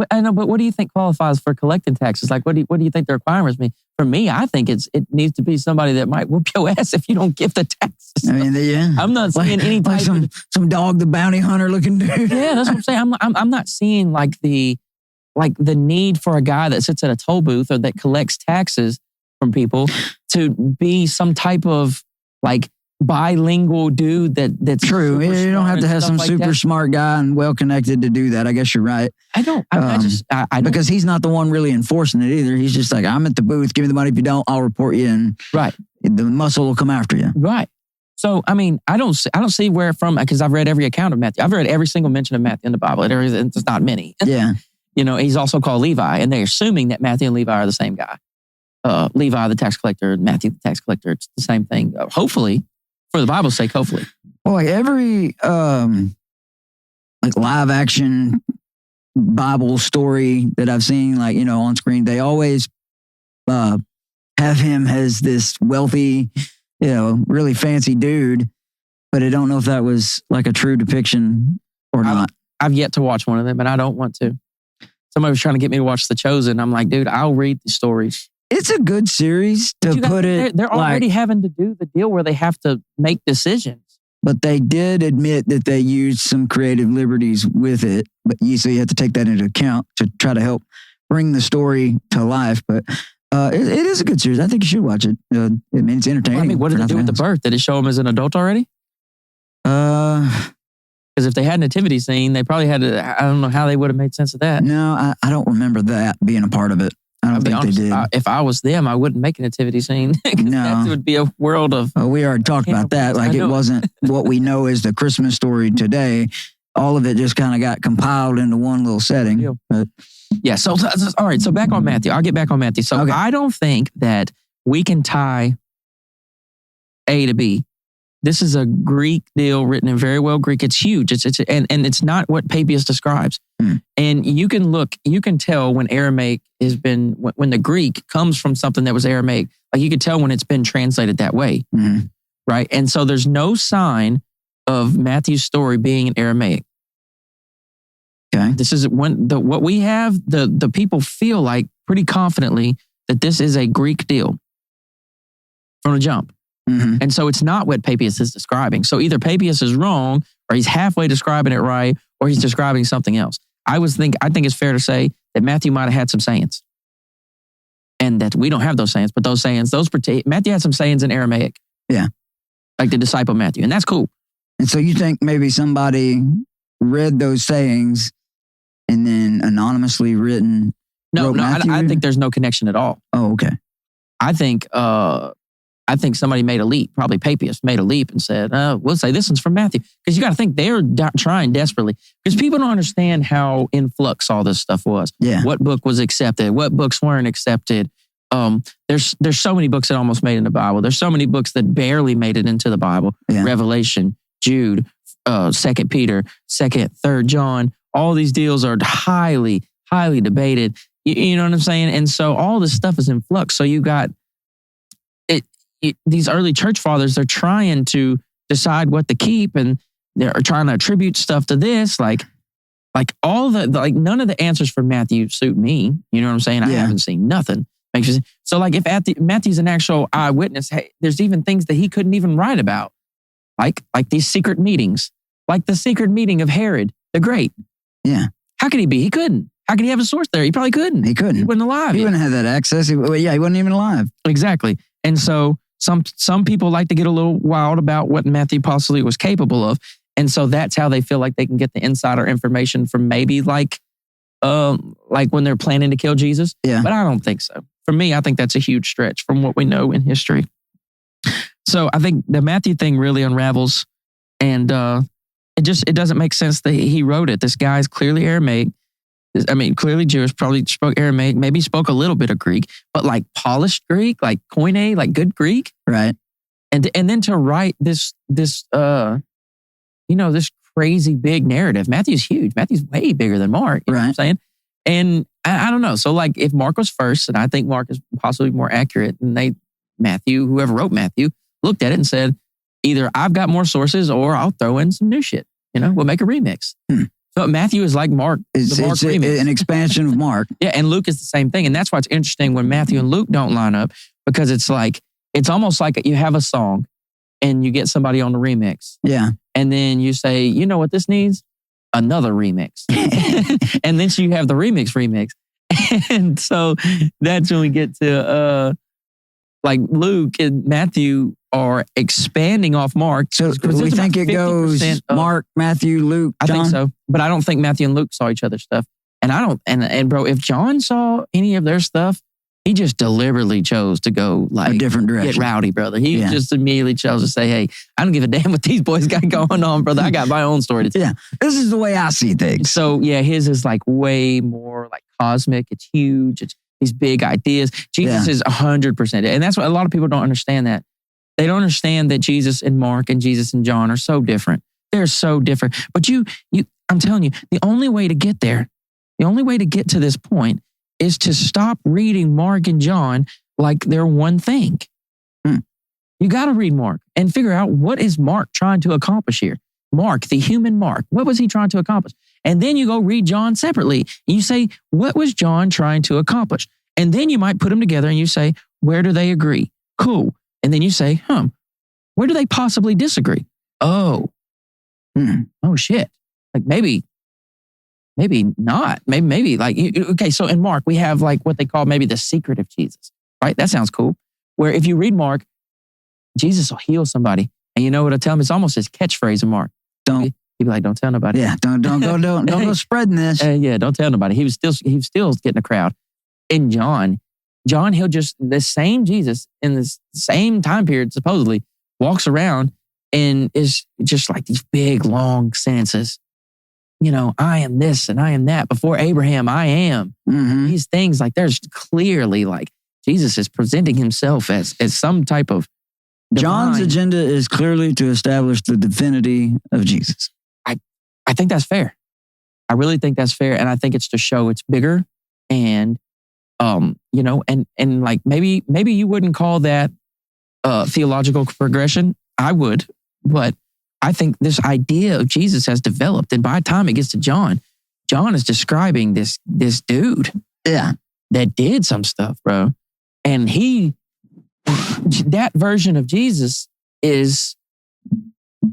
I know, but what do you think qualifies for collecting taxes? What do you think the requirements mean? For me, I think it needs to be somebody that might whoop your ass if you don't give the taxes. Yeah. I'm not seeing any type some dog the bounty hunter looking dude. Yeah, that's what I'm saying. I'm not seeing the need for a guy that sits at a toll booth or that collects taxes from people to be some type of bilingual dude that's true. You don't have to have some super smart guy and well connected to do that. I guess you're right. I don't. I don't. Because he's not the one really enforcing it either. He's just I'm at the booth. Give me the money. If you don't, I'll report you. And the muscle will come after you. Right. So I don't see where from, because I've read every account of Matthew. I've read every single mention of Matthew in the Bible. It's not many. Yeah. He's also called Levi, and they're assuming that Matthew and Levi are the same guy. Levi the tax collector, and Matthew the tax collector. It's the same thing. Hopefully. For the Bible's sake, hopefully. Well, every like live action Bible story that I've seen, like, on screen, they always have him as this wealthy, really fancy dude. But I don't know if that was like a true depiction or not. I've yet to watch one of them, and I don't want to. Somebody was trying to get me to watch The Chosen. I'm like, dude, I'll read the stories. It's a good series to put it. They're already having to do the deal where they have to make decisions. But they did admit that they used some creative liberties with it. But so you have to take that into account to try to help bring the story to life. But it is a good series. I think you should watch it. It's entertaining. What did it do with the birth? Did it show him as an adult already? Because if they had a nativity scene, they probably had to. I don't know how they would have made sense of that. No, I don't remember that being a part of it. I don't think they did. If I was them, I wouldn't make a nativity scene. No. That would be a world of... we already talked about that. Like, it wasn't what we know as the Christmas story today. All of it just kind of got compiled into one little setting. Yeah. But, yeah, so all right, so back on Matthew. I'll get back on Matthew. So okay. I don't think that we can tie A to B. This is a Greek deal written in very well Greek. It's huge. And it's not what Papias describes. And you can tell when Aramaic when the Greek comes from something that was Aramaic. Like, you can tell when it's been translated that way. Mm-hmm. Right? And so there's no sign of Matthew's story being in Aramaic. Okay. This is what we have, the people feel like pretty confidently that this is a Greek deal from the jump. Mm-hmm. And so it's not what Papias is describing. So either Papias is wrong, or he's halfway describing it right, or he's describing something else. I think it's fair to say that Matthew might have had some sayings. And that we don't have those sayings, but those sayings, Matthew had some sayings in Aramaic. Yeah. Like the disciple Matthew. And that's cool. And so you think maybe somebody read those sayings and then anonymously wrote Matthew? I think there's no connection at all. Oh, okay. I think somebody made a leap, probably Papias made a leap and said, we'll say this one's from Matthew. Because you got to think they're trying desperately. Because people don't understand how in flux all this stuff was. Yeah. What book was accepted? What books weren't accepted? There's so many books that almost made it in the Bible. There's so many books that barely made it into the Bible. Yeah. Revelation, Jude, 2 Peter, 2nd, 3rd John. All these deals are highly, highly debated. You know what I'm saying? And so all this stuff is in flux. So you got... these early church fathers, they're trying to decide what to keep, and they're trying to attribute stuff to this. Like none of the answers for Matthew suit me. You know what I'm saying? I haven't seen nothing. So like if Matthew's an actual eyewitness, hey, there's even things that he couldn't even write about. Like these secret meetings, like the secret meeting of Herod the Great. Yeah. How could he be? He couldn't. How could he have a source there? He probably couldn't. He couldn't. He wasn't alive. He wouldn't have that access. He wasn't even alive. Exactly. And so some people like to get a little wild about what Matthew possibly was capable of. And so that's how they feel like they can get the insider information from maybe like when they're planning to kill Jesus. Yeah. But I don't think so. For me, I think that's a huge stretch from what we know in history. So I think the Matthew thing really unravels, and it doesn't make sense that he wrote it. This guy's clearly Aramaic. I mean, clearly Jewish, probably spoke Aramaic, maybe spoke a little bit of Greek, but like polished Greek, like koine, like good Greek. Right. And then to write this crazy big narrative. Matthew's huge. Matthew's way bigger than Mark. You know what I'm saying? And I don't know. So like if Mark was first, and I think Mark is possibly more accurate, and Matthew, whoever wrote Matthew, looked at it and said, either I've got more sources or I'll throw in some new shit. We'll make a remix. So Matthew is like Mark. It's an expansion of Mark. Yeah, and Luke is the same thing. And that's why it's interesting when Matthew and Luke don't line up, because it's almost like you have a song and you get somebody on the remix. Yeah. And then you say, you know what this needs? Another remix. And then you have the remix. And so that's when we get to Luke and Matthew are expanding off Mark. So we think it goes Mark, Matthew, Luke, John? I think so. But I don't think Matthew and Luke saw each other's stuff. And I don't, and bro, if John saw any of their stuff, he just deliberately chose to go like a different direction. Get rowdy, brother. He just immediately chose to say, hey, I don't give a damn what these boys got going on, brother. I got my own story to tell. Yeah. This is the way I see things. So yeah, his is like way more like cosmic. It's huge. It's these big ideas. Jesus is 100%. And that's what a lot of people don't understand that. They don't understand that Jesus and Mark and Jesus and John are so different. They're so different. But I'm telling you, the only way to get there, the only way to get to this point is to stop reading Mark and John like they're one thing. You got to read Mark and figure out what is Mark trying to accomplish here. Mark, the human Mark, what was he trying to accomplish? And then you go read John separately. You say, what was John trying to accomplish? And then you might put them together and you say, where do they agree? Cool. And then you say, where do they possibly disagree? Oh shit. Like maybe not. Maybe like, okay, so in Mark, we have like what they call maybe the secret of Jesus, right? That sounds cool. Where if you read Mark, Jesus will heal somebody. And you know what I tell him? It's almost his catchphrase in Mark. He'd be like, don't tell nobody. Yeah, don't go spreading this. Yeah, don't tell nobody. He was still getting a crowd. In John, he'll just, the same Jesus in the same time period, supposedly, walks around and is just like these big, long sentences. You know, I am this and I am that. Before Abraham, I am. These things, like there's clearly like Jesus is presenting himself as some type of divine. John's agenda is clearly to establish the divinity of Jesus. I think that's fair. I really think that's fair. And I think it's to show it's bigger and, you know, and like maybe you wouldn't call that theological progression. I would, but I think this idea of Jesus has developed. And by the time it gets to John is describing this dude that did some stuff, bro. And that version of Jesus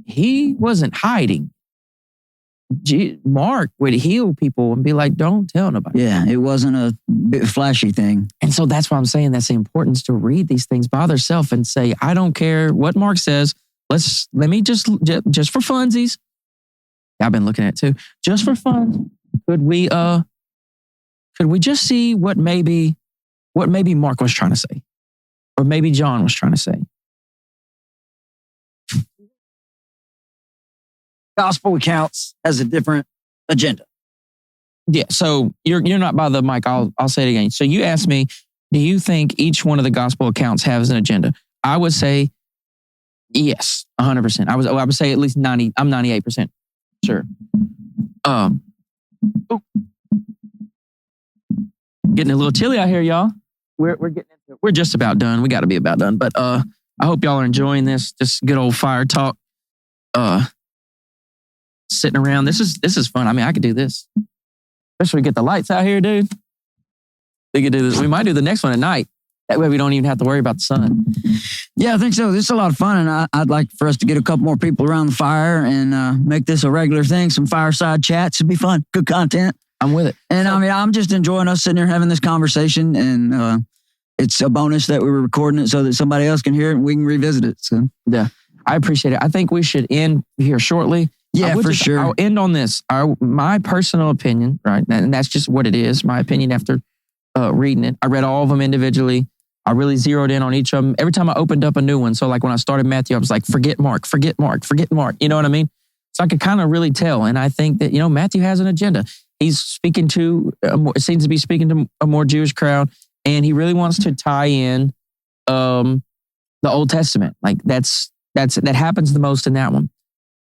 he wasn't hiding. Mark would heal people and be like, don't tell nobody. Yeah, it wasn't a bit flashy thing. And so that's why I'm saying that's the importance to read these things by themselves and say, I don't care what Mark says. Let me just for funsies. I've been looking at it too. Just for fun, could we just see what maybe Mark was trying to say? Or maybe John was trying to say? Gospel accounts has a different agenda. Yeah, so you're not by the mic. I'll say it again. So you asked me, do you think each one of the gospel accounts has an agenda? I would say yes, 100%. I would say at least 90. I'm 98% sure. Getting a little chilly out here, y'all. We're getting into it. We're just about done. We got to be about done. But I hope y'all are enjoying this. Just good old fire talk. Sitting around. This is fun. I mean, I could do this. Especially get the lights out here, dude. We could do this. We might do the next one at night. That way we don't even have to worry about the sun. Yeah, I think so. This is a lot of fun, and I'd like for us to get a couple more people around the fire and make this a regular thing. Some fireside chats. It'd be fun. Good content. I'm with it. And I mean, I'm just enjoying us sitting here having this conversation, and it's a bonus that we were recording it so that somebody else can hear it and we can revisit it. So yeah, I appreciate it. I think we should end here shortly. Yeah, for sure. I'll end on this. My personal opinion, right? And that's just what it is. My opinion after reading it. I read all of them individually. I really zeroed in on each of them. Every time I opened up a new one. So like when I started Matthew, I was like, forget Mark. You know what I mean? So I could kind of really tell. And I think that, Matthew has an agenda. He's speaking to, seems to be speaking to a more Jewish crowd. And he really wants to tie in the Old Testament. Like that happens the most in that one.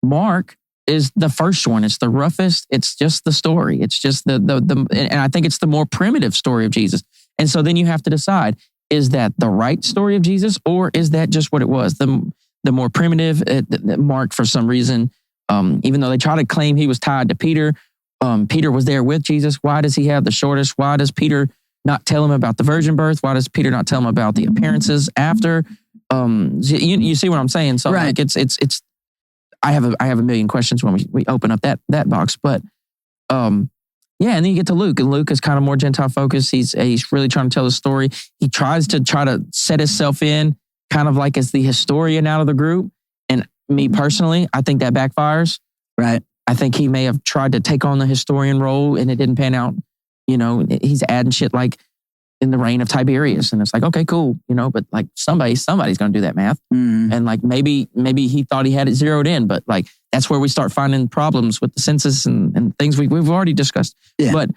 Mark is the first one. It's the roughest. It's just the story. It's just and I think it's the more primitive story of Jesus. And so then you have to decide, is that the right story of Jesus, or is that just what it was? The more primitive, Mark, for some reason, even though they try to claim he was tied to Peter, Peter was there with Jesus. Why does he have the shortest? Why does Peter not tell him about the virgin birth? Why does Peter not tell him about the appearances after? You see what I'm saying? So right. Like it's. I have a million questions when we open up that box, but yeah, and then you get to Luke, and Luke is kind of more Gentile focused. He's really trying to tell the story. He tries to set himself in kind of like as the historian out of the group. And me personally, I think that backfires. Right. I think he may have tried to take on the historian role and it didn't pan out. He's adding shit like in the reign of Tiberius. And it's like, okay, cool. But like somebody's going to do that math. Mm. And like, maybe he thought he had it zeroed in, but like, that's where we start finding problems with the census and things we've already discussed. Yeah. But,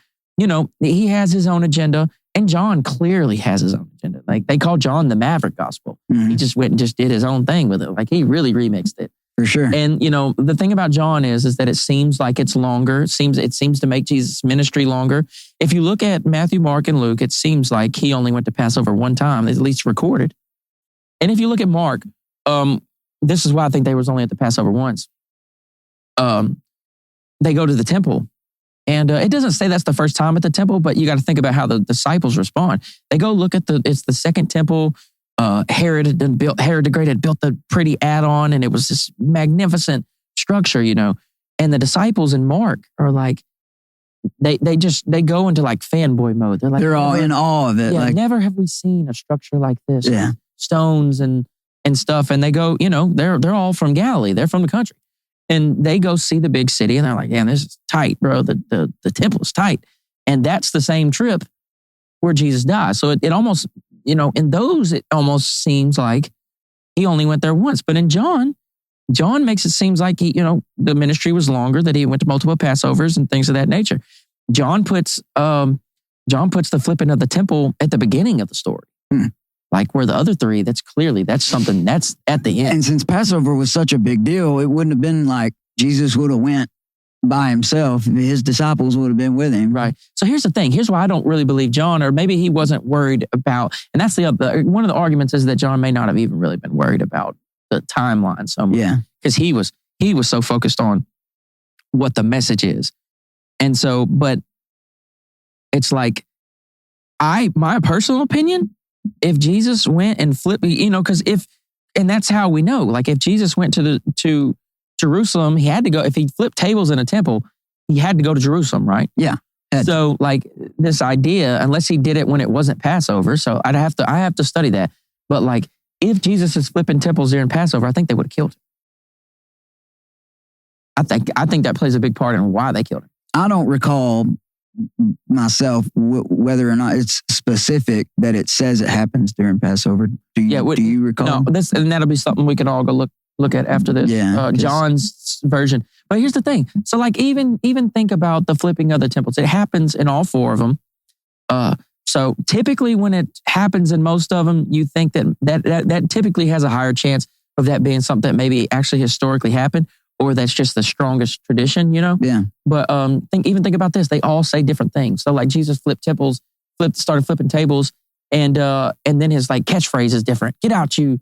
he has his own agenda, and John clearly has his own agenda. Like they call John the Maverick Gospel. Mm. He just went and just did his own thing with it. Like he really remixed it. For sure. And, the thing about John is that it seems like it's longer. It seems to make Jesus' ministry longer. If you look at Matthew, Mark, and Luke, it seems like he only went to Passover one time, at least recorded. And if you look at Mark, this is why I think they was only at the Passover once. They go to the temple. And it doesn't say that's the first time at the temple, but you got to think about how the disciples respond. They go look at it's the second temple. Herod the Great had built the pretty add-on, and it was this magnificent structure, And the disciples in Mark are like, they go into like fanboy mode. They're like, they're all in awe of it. Yeah, like, never have we seen a structure like this. Yeah. Stones and stuff. And they go, they're all from Galilee. They're from the country. And they go see the big city, and they're like, "Man, this is tight, bro. The temple is tight." And that's the same trip where Jesus died. So it almost, in those, it almost seems like he only went there once. But in John makes it seems like he, the ministry was longer, that he went to multiple Passovers and things of that nature. John puts the flipping of the temple at the beginning of the story. Like where the other three, that's something that's at the end. And since Passover was such a big deal, it wouldn't have been like Jesus would have went by himself. His disciples would have been with him. Right. So here's the thing. Here's why I don't really believe John, or maybe he wasn't worried about, and that's one of the arguments is that John may not have even really been worried about the timeline so much. Yeah. Because he was so focused on what the message is. And so, but it's like, my personal opinion, if Jesus went and flipped, and that's how we know, like if Jesus went to Jerusalem, he had to go, if he flipped tables in a temple, he had to go to Jerusalem, right? Yeah. So like this idea, unless he did it when it wasn't Passover, so I have to study that. But like if Jesus is flipping temples during Passover, I think they would have killed him. I think that plays a big part in why they killed him. I don't recall myself whether or not it's specific that it says it happens during Passover. Do you recall? No, and that'll be something we can all go look at after this. Yeah, John's version. But here's the thing. So like even think about the flipping of the temples. It happens in all four of them. So typically when it happens in most of them, you think that typically has a higher chance of that being something that maybe actually historically happened, or that's just the strongest tradition, Yeah. But think about this. They all say different things. So like Jesus started flipping tables, and then his like catchphrase is different. Get out, you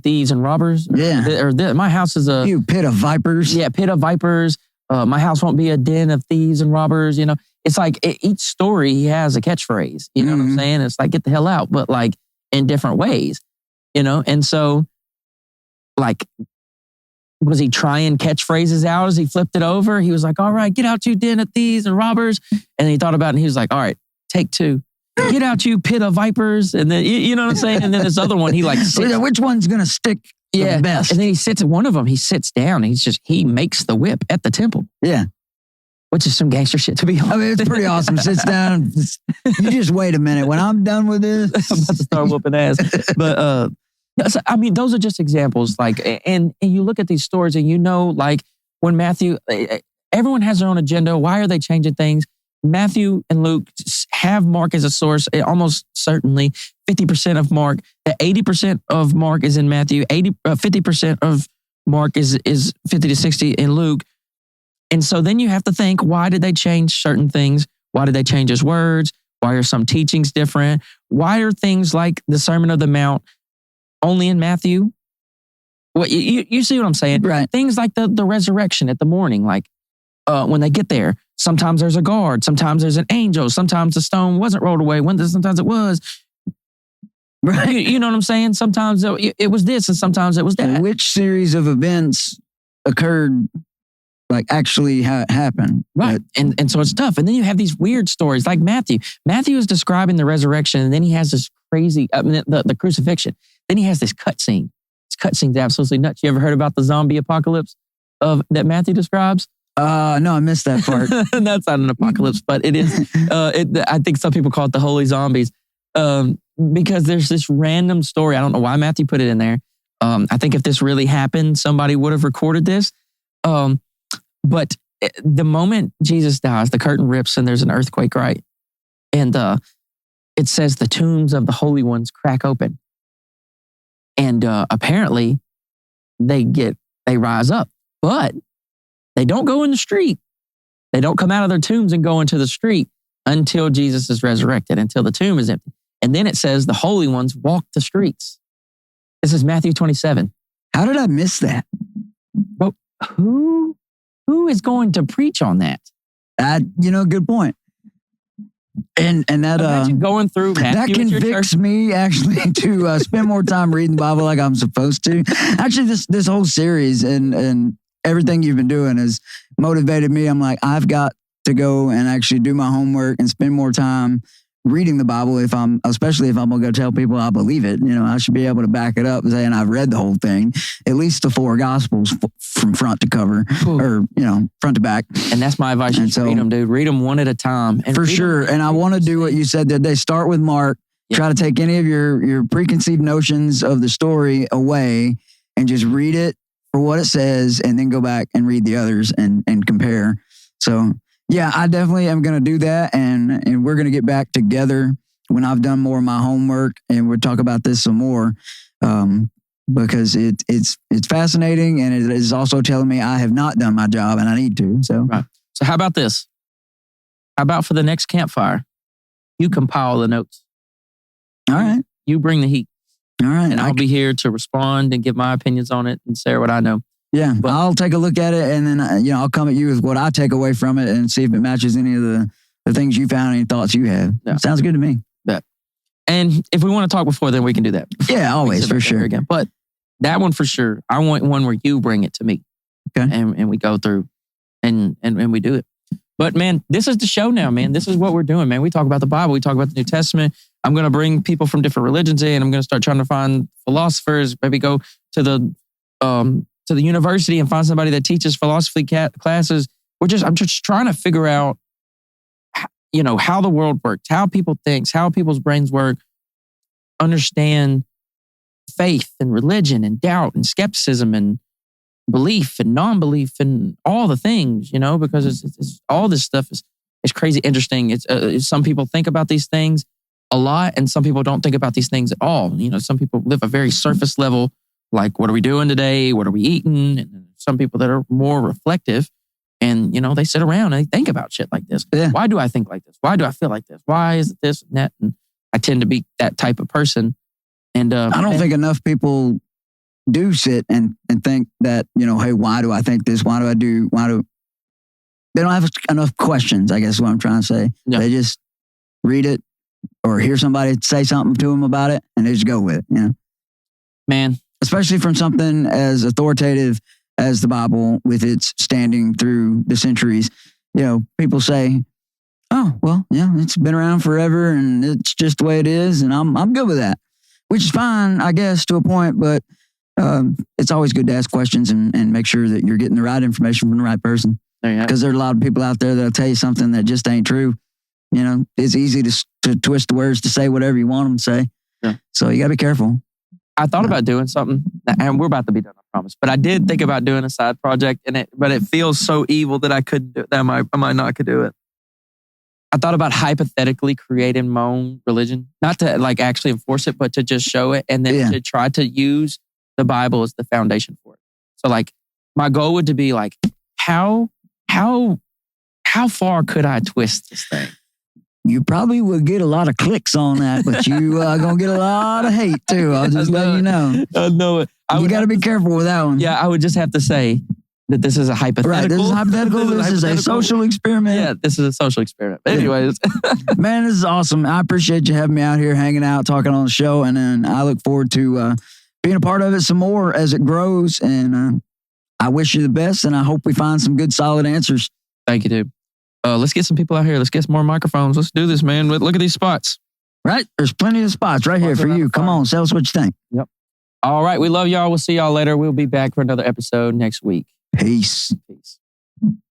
thieves and robbers. Yeah. My house is you pit of vipers. Yeah, pit of vipers. My house won't be a den of thieves and robbers. It's like each story he has a catchphrase. You know what I'm saying? It's like get the hell out, but like in different ways. And so like. Was he trying catchphrases out as he flipped it over? He was like, all right, get out, you den of thieves and robbers. And he thought about it and he was like, all right, take two. Get out, you pit of vipers. And then, you know what I'm saying? And then this other one, he like sits. Which one's going to stick the best? And then he sits at one of them. He sits down. And he makes the whip at the temple. Yeah. Which is some gangster shit, to be honest. I mean, it's pretty awesome. Sits down. You just wait a minute. When I'm done with this. I'm about to start whooping ass. But, I mean, those are just examples. Like, and you look at these stories and like when Matthew, everyone has their own agenda. Why are they changing things? Matthew and Luke have Mark as a source. Almost certainly 50% of Mark, 80% of Mark is in Matthew. 50% of Mark is 50 to 60 in Luke. And so then you have to think, why did they change certain things? Why did they change his words? Why are some teachings different? Why are things like the Sermon on the Mount only in Matthew? Well, you see what I'm saying? Right. Things like the resurrection at the morning, like when they get there, sometimes there's a guard, sometimes there's an angel, sometimes the stone wasn't rolled away, sometimes it was. Right. You know what I'm saying? Sometimes it was this and sometimes it was that. Which series of events occurred, like actually happened? Right. And so it's tough. And then you have these weird stories like Matthew. Matthew is describing the resurrection and then he has this crazy, the crucifixion. Then he has this cutscene. This cutscene's absolutely nuts. You ever heard about the zombie apocalypse that Matthew describes? No, I missed that part. That's not an apocalypse, but it is. I think some people call it the holy zombies because there's this random story. I don't know why Matthew put it in there. I think if this really happened, somebody would have recorded this. But the moment Jesus dies, the curtain rips and there's an earthquake, right? And it says the tombs of the holy ones crack open. And apparently they get they rise up. But they don't go in the street. They don't come out of their tombs and go into the street until Jesus is resurrected, until the tomb is empty. And then it says the holy ones walk the streets. This is Matthew 27. How did I miss that? But who is going to preach on that? Good point. And that imagine going through Matthew that convicts me actually to spend more time reading the Bible like I'm supposed to. Actually, this whole series and everything you've been doing has motivated me. I'm like, I've got to go and actually do my homework and spend more time reading the Bible, especially if I'm going to go tell people I believe it. I should be able to back it up saying I've read the whole thing, at least the 4 Gospels from front to cover. Ooh. Or, front to back. And that's my advice. You read them, dude. Read them one at a time. For sure. And I want to do what you said that they start with Mark, try to take any of your preconceived notions of the story away and just read it for what it says and then go back and read the others and compare. So, yeah, I definitely am going to do that, and we're going to get back together when I've done more of my homework, and we'll talk about this some more because it's fascinating, and it is also telling me I have not done my job, and I need to. So, right. So how about this? How about for the next campfire, you compile the notes. All right. You bring the heat. All right. And I'll be here to respond and give my opinions on it and share what I know. Yeah, but I'll take a look at it, and then I'll come at you with what I take away from it and see if it matches any of the things you found, any thoughts you have. Yeah. Sounds good to me. Yeah. And if we want to talk before, then we can do that. Yeah, always, for sure. Again. But that one for sure, I want one where you bring it to me. Okay. And we go through and we do it. But man, this is the show now, man. This is what we're doing, man. We talk about the Bible. We talk about the New Testament. I'm going to bring people from different religions in. I'm going to start trying to find philosophers, maybe go to the university and find somebody that teaches philosophy classes. I'm just trying to figure out, how the world works, how people think, how people's brains work, understand faith and religion and doubt and skepticism and belief and non-belief and all the things, because it's all this stuff is crazy interesting. It's some people think about these things a lot and some people don't think about these things at all. Some people live a very surface level, like, what are we doing today? What are we eating? And some people that are more reflective and, they sit around and they think about shit like this. Yeah. Why do I think like this? Why do I feel like this? Why is it this and that? And I tend to be that type of person. And I don't think enough people do sit and think that, hey, why do I think this? They don't have enough questions, I guess is what I'm trying to say. Yeah. They just read it or hear somebody say something to them about it and they just go with it, Man. Especially from something as authoritative as the Bible with its standing through the centuries. People say, oh, well, yeah, it's been around forever and it's just the way it is. And I'm good with that, which is fine, I guess, to a point. But it's always good to ask questions and make sure that you're getting the right information from the right person. Because there are a lot of people out there that'll tell you something that just ain't true. It's easy to twist the words to say whatever you want them to say. Yeah. So you got to be careful. I thought about doing something, and we're about to be done, I promise. But I did think about doing a side project, but it feels so evil that I couldn't do it. That I might not could do it. I thought about hypothetically creating my own religion, not to like actually enforce it, but to just show it, and then to try to use the Bible as the foundation for it. So, like, my goal would to be like, how far could I twist this thing? You probably would get a lot of clicks on that, but you are going to get a lot of hate too. I'll just let you know. I know it. You got to be careful with that one. Yeah, I would just have to say that this is a hypothetical. Right, this is hypothetical. This is a social experiment. Yeah, this is a social experiment. But anyways. Man, this is awesome. I appreciate you having me out here, hanging out, talking on the show. And then I look forward to being a part of it some more as it grows. And I wish you the best. And I hope we find some good, solid answers. Thank you, dude. Let's get some people out here. Let's get some more microphones. Let's do this, man. Look at these spots. Right? There's plenty of spots right here for you. Come on, tell us what you think. Yep. All right. We love y'all. We'll see y'all later. We'll be back for another episode next week. Peace. Peace.